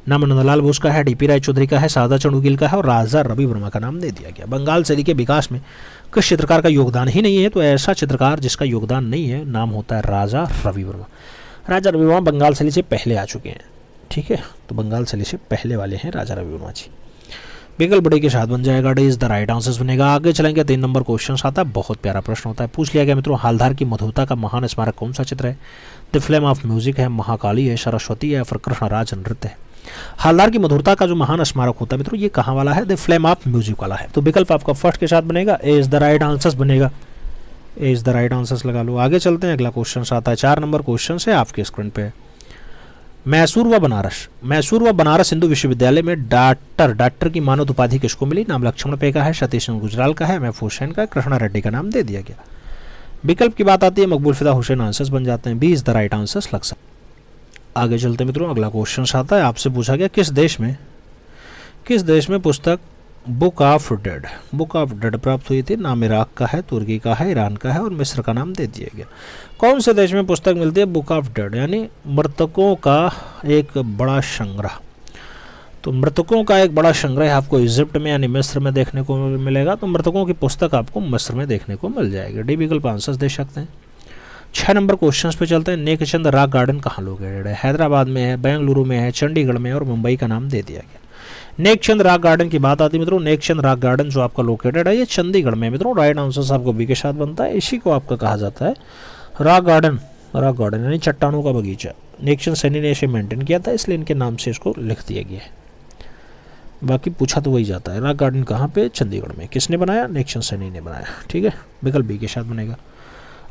नाम नंदलाल बोस का है, डीपी राय चौधरी का है, सारदा चंडूगिल का है और राजा रवि वर्मा का नाम दे दिया गया। बंगाल शैली के विकास में किस चित्रकार का योगदान ही नहीं है, तो ऐसा चित्रकार जिसका योगदान नहीं है नाम होता है राजा रवि वर्मा। राजा रवि वर्मा बंगाल शैली से पहले आ चुके हैं, ठीक है, तो बंगाल शैली से पहले वाले हैं राजा रवि वर्मा जी। विकल्प बड़े के साथ बन जाएगा, D is the right answers बनेगा। आगे चलेंगे। 3 नंबर क्वेश्चन आता है, बहुत प्यारा प्रश्न होता है। पूछ लिया गया मित्रों, हालधार की मधुरता का महान स्मारक कौन सा चित्र है? द फ्लेम ऑफ म्यूजिक है, महाकाली है, सरस्वती है या फिर कृष्णराज नृत्य है। हालदार की मधुरता का जो महान स्मारक होता है मित्रों, ये कहाँ वाला है? द फ्लेम ऑफ म्यूजिक वाला है। तो विकल्प आपका फर्स्ट के साथ बनेगा, ए इज द राइट आंसर्स बनेगा। ए इज द राइट आंसर्स लगा लो। आगे चलते हैं। अगला क्वेश्चन आता है, 4 नंबर क्वेश्चन है आपके स्क्रीन पे। मैसूर व बनारस हिंदू विश्वविद्यालय में डॉक्टर की मानद उपाधि किसको मिली? नाम लक्ष्मण पे का है, सतीश चंद्र गुजराल का है, महफूज हुसैन का है, कृष्णा रेड्डी का नाम दे दिया गया। विकल्प की बात आती है, मकबूल फिदा हुसैन आंसर्स बन जाते हैं, 20 द राइट आंसर्स लग सकते। आगे चलते मित्रों। अगला क्वेश्चन आता है, आपसे पूछा गया किस देश में पुस्तक बुक ऑफ डेड प्राप्त हुई थी। नाम इराक का है, तुर्की का है, ईरान का है और मिस्र का नाम दे दिया गया। कौन से देश में पुस्तक मिलती है बुक ऑफ डेड, यानी मृतकों का एक बड़ा संग्रह। तो मृतकों का एक बड़ा संग्रह आपको इजिप्ट में यानी मिस्र में देखने को मिलेगा। तो मृतकों की पुस्तक आपको मिस्र में देखने को मिल जाएगी। डी विकल्प आंसर्स दे सकते हैं। 6 नंबर क्वेश्चन पे चलते हैं। नेकचंद रॉक गार्डन कहाँ लोकेटेड है? हैदराबाद में है, बेंगलुरु में है, चंडीगढ़ में और मुंबई का नाम दे दिया गया। नेकचंद रॉक गार्डन की बात आती है मित्रों, नेकचंद रॉक गार्डन जो आपका लोकेटेड है ये चंडीगढ़ में मित्रों। राइट आंसर आपको बी के साथ बनता है। इसी को आपका कहा जाता है रॉक गार्डन यानी चट्टानों का बगीचा। नेकचंद सैनी ने इसे मेंटेन किया था, इसलिए इनके नाम से इसको लिख दिया गया है। बाकी पूछा तो वही जाता है। रॉक गार्डन कहाँ पे? चंडीगढ़ में। किसने बनाया? नेकचंद सैनी ने बनाया, ठीक है। विकल्प बी के साथ बनेगा।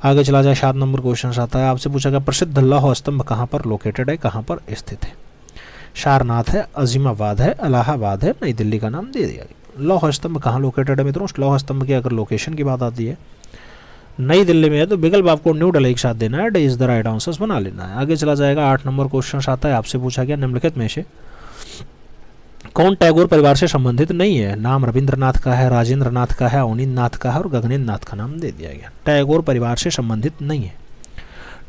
आगे चला जाए। 7 नंबर क्वेश्चन आता है, आपसे पूछा गया प्रसिद्ध लौह स्तंभ कहाँ पर लोकेटेड है, कहाँ पर स्थित है? सारनाथ है, अजीमाबाद है, इलाहाबाद है, नई दिल्ली का नाम दे दिया गया। लौह स्तंभ कहाँ लोकेटेड है मित्रों? लौह स्तंभ की अगर लोकेशन की बात आती है नई दिल्ली में है, तो विकल्प आपको न्यू दिल्ली के साथ देना है। D is the right answers बना लेना है। आगे चला जाएगा। 8 नंबर क्वेश्चन आता है, आपसे पूछा गया निम्नलिखित में से कौन टैगोर परिवार से संबंधित नहीं है? नाम रविंद्रनाथ का है, राजेंद्र नाथ का है, अवनींद्र नाथ का है और गगनेंद्र नाथ का नाम दे दिया गया। टैगोर परिवार से संबंधित नहीं है,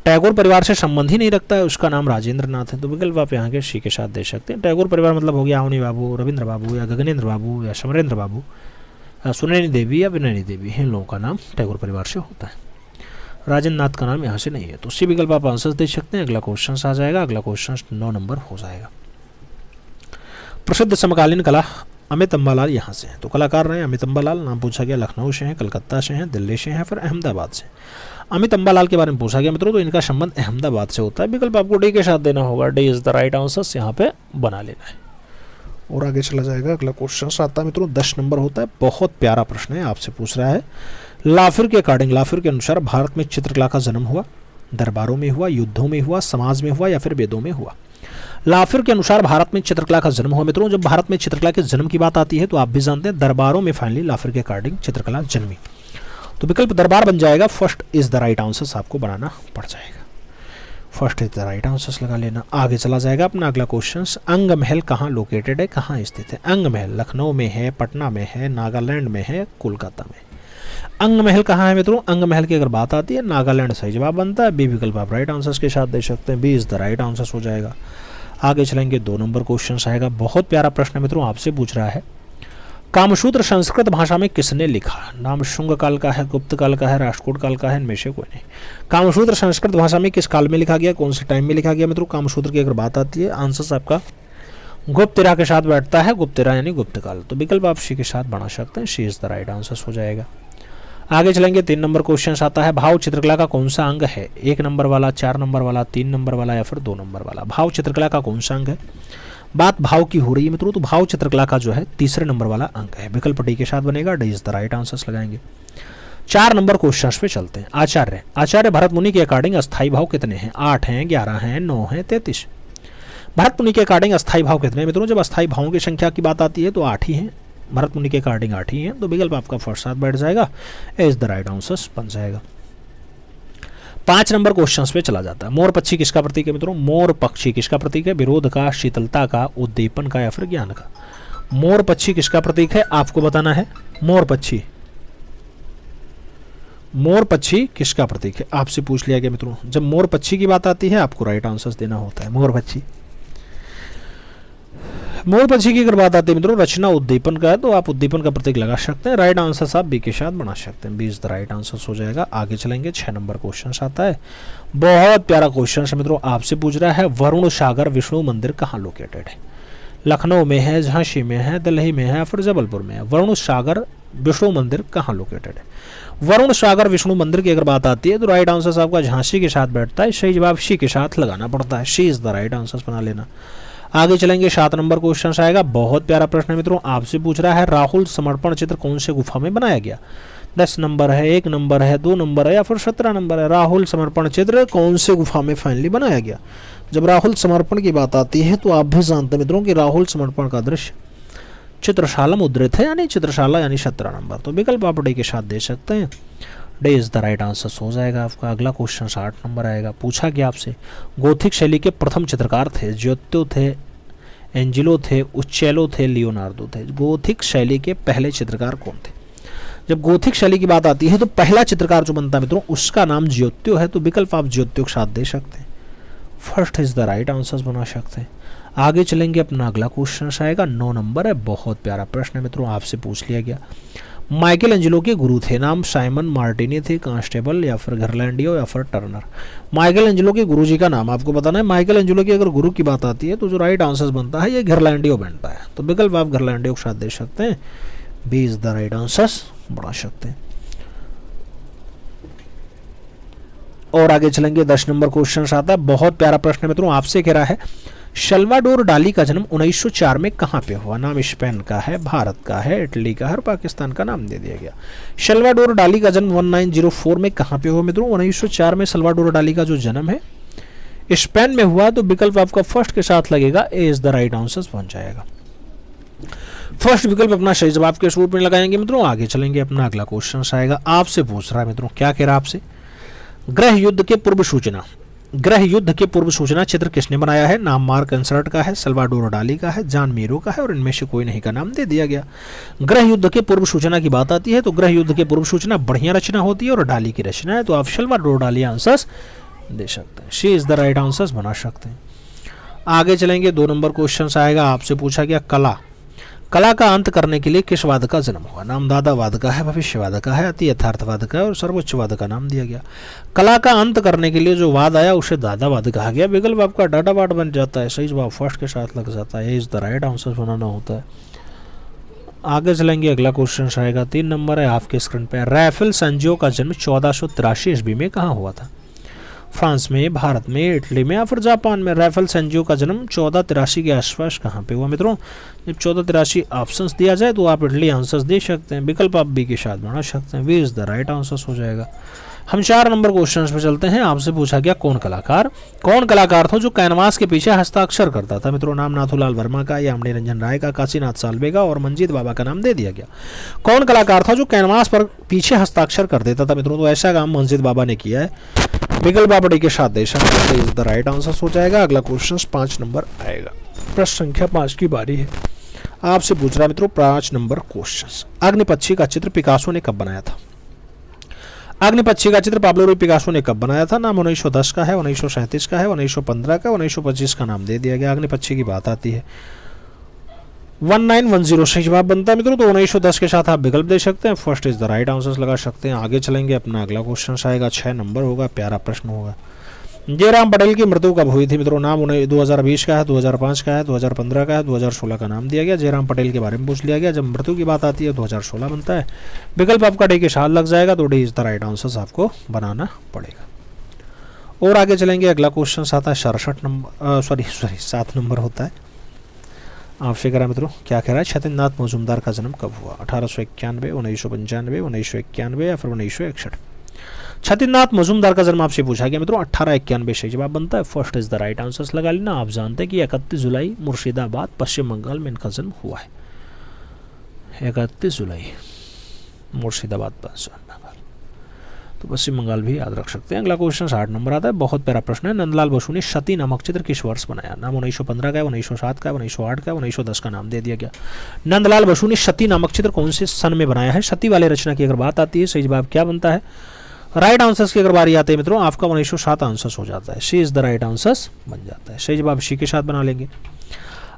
टैगोर परिवार से संबंध ही नहीं रखता है, उसका नाम राजेंद्र नाथ है। तो विकल्प आप यहाँ के सी के साथ दे सकते हैं। टैगोर परिवार मतलब हो गया अवनी बाबू, रविंद्र बाबू या गगनेंद्र बाबू या समरेंद्र बाबू, सुनैनी देवी या विनैनी देवी, इन लोगों का नाम टैगोर परिवार से होता है। राजेंद्र नाथ का नाम यहाँ से नहीं है। तो सी विकल्प आप आंसर दे सकते हैं। अगला क्वेश्चन आ जाएगा। अगला क्वेश्चन 9 नंबर हो जाएगा। प्रसिद्ध समकालीन कला अमित अम्बालाल यहाँ से हैं। तो कलाकार रहे अमित अम्बालाल। नाम पूछा गया लखनऊ से हैं, कलकत्ता से हैं, दिल्ली से हैं, फिर अहमदाबाद से। अमित अम्बालाल के बारे में पूछा गया मित्रों, तो इनका संबंध अहमदाबाद से होता है। विकल्प आपको डी के साथ देना होगा। D is the right answer यहाँ पे बना लेना है। और आगे चला जाएगा। अगला क्वेश्चन आता है मित्रों 10 नंबर होता है। बहुत प्यारा प्रश्न है, आपसे पूछ रहा है लाफिर के अकॉर्डिंग, लाफिर के अनुसार भारत में चित्रकला का जन्म हुआ, दरबारों में हुआ, युद्धों में हुआ, समाज में हुआ या फिर वेदों में हुआ? लाफिर के अनुसार भारत में चित्रकला का जन्म हुआ मित्रों। जब भारत में चित्रकला के जन्म की बात आती है तो आप भी जानते हैं दरबारों में फाइनली लाफिर के अकॉर्डिंग चित्रकला जन्मी। तो विकल्प दरबार बन जाएगा। First is the right answer आपको बनाना पड़ जाएगा। First is the right answer लगा लेना। आगे चला जाएगा अपना अगला क्वेश्चन। अंग महल कहाँ लोकेटेड है, कहाँ स्थित है? अंग महल लखनऊ में है, पटना में है, नागालैंड में है, कोलकाता में। अंग महल कहाँ है मित्रों? अंग महल की अगर बात आती है नागालैंड सही जवाब बनता है। बी विकल्प आप राइट आंसर्स के साथ दे सकते हैं। B is the right answer हो जाएगा। आगे चलेंगे। 2 नंबर क्वेश्चन आएगा। बहुत प्यारा प्रश्न मित्रों, आपसे पूछ रहा है कामसूत्र संस्कृत भाषा में किसने लिखा? नाम शुंग काल का है, गुप्त काल का है, राष्ट्रकूट काल का है, इनमें से कोई नहीं। कामसूत्र संस्कृत भाषा में किस काल में लिखा गया, कौन से टाइम में लिखा गया मित्रों? कामसूत्र की अगर बात आती है, आंसर आपका गुप्त एरा के साथ बैठता है, गुप्त एरा यानी गुप्त काल। तो विकल्प आप सी के साथ बना सकते हैं, सी इज द राइट आंसर हो जाएगा। आगे चलेंगे, 3 नंबर क्वेश्चन आता है, भाव चित्रकला का कौन सा अंग है? 1 नंबर वाला, 4 नंबर वाला, 3 नंबर वाला या फिर 2 नंबर वाला? भाव चित्रकला का कौन सा अंग है? बात भाव की हो रही है मित्रों, तो भाव चित्रकला का जो है तीसरे नंबर वाला अंक है। विकल्प डी के साथ बनेगा, D is the right answer लगाएंगे। 4 नंबर क्वेश्चन पे चलते हैं। आचार्य भरत मुनि के अकॉर्डिंग अस्थाई भाव कितने हैं? 8 हैं, 11 हैं, 9 हैं, 33। भरत मुनि के अकॉर्डिंग अस्थाई भाव कितने हैं मित्रों? जब अस्थाई भावों की संख्या की बात आती है तो 8 ही हैं। भरत मुनि के अकॉर्डिंग 8 ही हैं, तो विकल्प आपका फर्स्ट साथ बैठ जाएगा, ए इज द राइट आंसर बन जाएगा। 5 नंबर क्वेश्चन पे चला जाता है। मोर पक्षी किसका प्रतीक है मित्रों? मोर पक्षी किसका प्रतीक है? विरोध का, शीतलता का, उद्दीपन का या फिर ज्ञान का? मोर पक्षी किसका प्रतीक है आपको बताना है। मोर पक्षी किसका प्रतीक है आपसे पूछ लिया गया मित्रों। जब मोर पक्षी की बात आती है आपको राइट आंसर देना होता है। मोर पक्षी की अगर बात आती है मित्रों, रचना उद्दीपन का है, तो आप उद्दीपन का प्रतीक लगा सकते हैं। राइट आंसर आप बी के साथ बना सकते हैं, B is the right answer हो जाएगा। आगे चलेंगे, 6 नंबर क्वेश्चन आता है, बहुत प्यारा क्वेश्चन है मित्रों, आपसे पूछ रहा है वरुण सागर विष्णु मंदिर कहाँ लोकेटेड है? लखनऊ में है, झांसी में है, दिल्ली में है या फिर जबलपुर में है? वरुण सागर विष्णु मंदिर कहाँ लोकेटेड है? वरुण सागर विष्णु मंदिर की अगर बात आती है तो राइट आंसर आपका झांसी के साथ बैठता है, सही जवाब सी के साथ लगाना पड़ता है, सी इज द राइट आंसर बना लेना। आगे चलेंगे, 7 नंबर क्वेश्चन आएगा, बहुत प्यारा प्रश्न है मित्रों, आपसे पूछ रहा है राहुल समर्पण चित्र कौन से गुफा में बनाया गया? 10 नंबर है, 1 नंबर है, 2 नंबर है या फिर 17 नंबर है? राहुल समर्पण चित्र कौन से गुफा में फाइनली बनाया गया? जब राहुल समर्पण की बात आती है तो आप भी जानते हैं मित्रों कि राहुल समर्पण का दृश्य चित्रशाला मुद्रित है, यानी चित्रशाला यानी 17 नंबर। तो विकल्प आप डी के साथ दे सकते हैं, day is the right answer हो जाएगा आपका। अगला क्वेश्चन 60 नंबर आएगा, पूछा गया आपसे गोथिक शैली के प्रथम चित्रकार थे, ज्योत्यो थे, एंजिलो थे, उच्चेलो थे, लियोनार्डो थे? गोथिक शैली के पहले चित्रकार कौन थे? जब गोथिक शैली की बात आती है तो पहला चित्रकार जो बनता है मित्रों उसका नाम ज्योत्यो है, तो विकल्प आप ज्योत्यो के साथ दे सकते हैं, first is the right answer बना सकते हैं। आगे चलेंगे, अपना अगला क्वेश्चन आएगा, 9 नंबर है, बहुत प्यारा प्रश्न है मित्रों, आपसे पूछ लिया गया माइकल एंजेलो के गुरु थे, नाम साइमन मार्टिनी थे, कांस्टेबल या फिर घरलैंडियो या फिर टर्नर? माइकल एंजेलो के गुरुजी का नाम आपको बताना है। माइकल एंजेलो की अगर गुरु की बात आती है तो जो राइट आंसर बनता है ये घरलैंडियो बनता है, तो विकल्प आप घरलैंडियो के साथ दे सकते हैं, B is the right answer बना सकते हैं। और आगे चलेंगे, 10 नंबर क्वेश्चन आता है, बहुत प्यारा प्रश्न है मित्रों, आपसे कह रहा है सल्वाडोर डाली का जन्म 1904 में कहाँ पे हुआ? नाम स्पेन का है, भारत का है, इटली का है और पाकिस्तान का नाम दे दिया गया। सल्वाडोर डाली का जन्म 1904 में कहाँ पे हुआ मित्रों? 1904 में सल्वाडोर डाली का जो जन्म है स्पेन में हुआ, तो विकल्प आपका फर्स्ट के साथ लगेगा, ए इज द राइट आंसर बन जाएगा। फर्स्ट विकल्प अपना सही जवाब के रूप में लगाएंगे मित्रों। आगे चलेंगे, अपना अगला क्वेश्चन आएगा, आपसे पूछ रहा है मित्रों, क्या कह रहा है आपसे, गृह युद्ध के पूर्व सूचना चित्र किसने बनाया है? नाम मार्क एंसर्ट का है, सल्वाडोर डाली का है, जॉन मीरो का है और इनमें से कोई नहीं का नाम दे दिया गया। गृह युद्ध के पूर्व सूचना की बात आती है तो गृह युद्ध के पूर्व सूचना बढ़िया रचना होती है और डाली की रचना है, तो आप सल्वाडोर डाली आंसर दे सकते हैं, she is the right answer बना सकते हैं। आगे चलेंगे, 2 नंबर क्वेश्चन आएगा, आपसे पूछा गया कला का अंत करने के लिए किस वाद का जन्म हुआ? नाम दादावाद का है, भविष्यवाद का है, अति यथार्थवाद का है और सर्वोच्चवाद का नाम दिया गया। कला का अंत करने के लिए जो वाद आया उसे दादावाद कहा गया, विकल्प आपका डाटावाद बन जाता है, सही जवाब फर्स्ट के साथ लग जाता है, इज द राइट आंसर बनाना होता है। आगे चलेंगे, अगला क्वेश्चन आएगा, 3 नंबर है आपके स्क्रीन पे, राफेल संजियो का जन्म 1483 ईस्वी में कहाँ हुआ था? फ्रांस में, भारत में, इटली में या फिर जापान में? राफेल संजियो का जन्म 1483 के आसपास कहाँ पे हुआ मित्रों? जब 1483 ऑप्शंस दिया जाए तो आप इटली आंसर्स दे सकते हैं, विकल्प आप बी के साथ बना सकते हैं, V is the right answer हो जाएगा। हम 4 नंबर क्वेश्चन पे चलते हैं, आपसे पूछा गया कौन कलाकार था जो कैनवास के पीछे हस्ताक्षर करता था मित्रों? नाम नाथूलाल वर्मा का, या अमनी रंजन राय का, काशीनाथ साल्वे का और मंजीत बाबा का नाम दे दिया गया। कौन कलाकार था जो कैनवास पर पीछे हस्ताक्षर कर देता था मित्रों? तो ऐसा काम मंजीत बाबा ने किया है, विकल्प आप के साथ दे सकते हैं, इज द राइट आंसर हो जाएगा। अगला क्वेश्चन 5 नंबर आएगा, प्रश्न संख्या 5 की बारी है, आपसे पूछ रहा है मित्रों 5 नंबर क्वेश्चन, अग्निपक्षी का चित्र पिकासो ने कब बनाया था? अग्निपक्षी का चित्र पाब्लो पिकासो ने कब बनाया था? नाम 1910 का है, 1937 का है, 1915 का, 1925 का नाम दे दिया गया। अग्निपक्षी की बात आती है 1910 सही जवाब बनता है मित्रों। तो 1910 के साथ आप विकल्प दे सकते हैं, first is the right answer लगा सकते हैं। आगे चलेंगे, अपना अगला क्वेश्चन आएगा, 6 नंबर होगा, प्यारा प्रश्न होगा। जयराम पटेल की मृत्यु कब हुई थी मित्रों? नाम 2020 का है, 2005 का है, 2015 का है, 2016 का नाम दिया गया। जयराम पटेल के बारे में पूछ लिया गया। जब मृत्यु की बात आती है 2016 बनता है। विकल्प आपका डी के साथ लग जाएगा, तो D is the right answer आपको बनाना पड़ेगा। और आगे चलेंगे, अगला क्वेश्चन आता है 7 नंबर होता है। आपसे कह रहा है मित्रों, क्या कह रहा है? छतिन्द्रनाथ मजूमदार का जन्म कब हुआ? 1891, 1995, 1991 या फिर 1961? छतिन्द्रनाथ मजूमदार का जन्म आपसे पूछा गया मित्रों 1891 सही जवाब बनता है। First is the right answer लगा लेना। आप जानते हैं कि 31 जुलाई मुर्शिदाबाद पश्चिम बंगाल में इनका जन्म हुआ है। 31 जुलाई मुर्शिदाबाद पश्चिम बंगाल, तो पश्चिम बंगाल भी याद रख सकते हैं। अगला क्वेश्चन 60 नंबर आता है, बहुत प्यारा प्रश्न है। नंदलाल बसु ने सती नामक चित्र किस वर्ष बनाया? नाम 1915 का है, 1907 का है, 1908 का है, 1910 का नाम दे दिया गया। नंदलाल बसु ने सती नामक चित्र कौन से सन में बनाया है? सती वाले रचना की अगर बात आती है, सही जवाब क्या बनता है? राइट आंसर्स की अगर बारी आती है मित्रों, आपका 1907 आंसर्स हो जाता है। सी इज द राइट आंसर्स बन जाता है। सही जवाब सी के साथ बना लेंगे।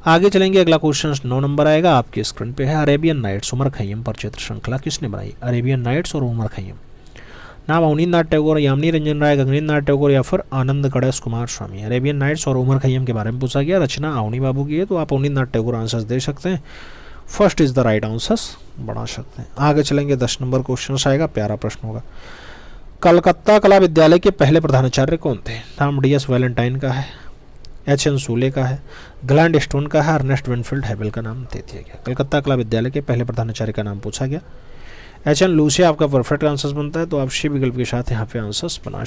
आगे चलेंगे, अगला क्वेश्चन 9 नंबर आएगा, आपके स्क्रीन पे है। अरेबियन नाइट्स उमर खैयम पर चित्र श्रृंखला किसने बनाई? अरेबियन नाइट्स और उमर खैयम। नाम अवनींद्रनाथ टैगोर, यामिनी रंजन राय, गगनेंद्रनाथ टैगोर या फिर आनंद गणेश कुमार स्वामी। अरेबियन नाइट्स और उमर खैयम के बारे में पूछा गया। रचना अवनी बाबू की है, तो आप अवनींद्रनाथ टैगोर आंसर्स दे सकते हैं। First is the right answers बना सकते हैं। आगे चलेंगे, 10 नंबर क्वेश्चन आएगा, प्यारा प्रश्न होगा। कलकत्ता कला विद्यालय के पहले प्रधानाचार्य कौन थे? नाम DS वैलेंटाइन का है, HN सूले का है, ग्लैंड स्टोन का है, अर्नेस्ट विनफील्ड हैबल का नाम दे दिया गया। कलकत्ता कला विद्यालय के पहले प्रधानाचार्य का नाम पूछा गया। HN लूसे आपका परफेक्ट आंसर्स बनता है, तो आप सी विकल्प के साथ यहाँ पे आंसर्स बना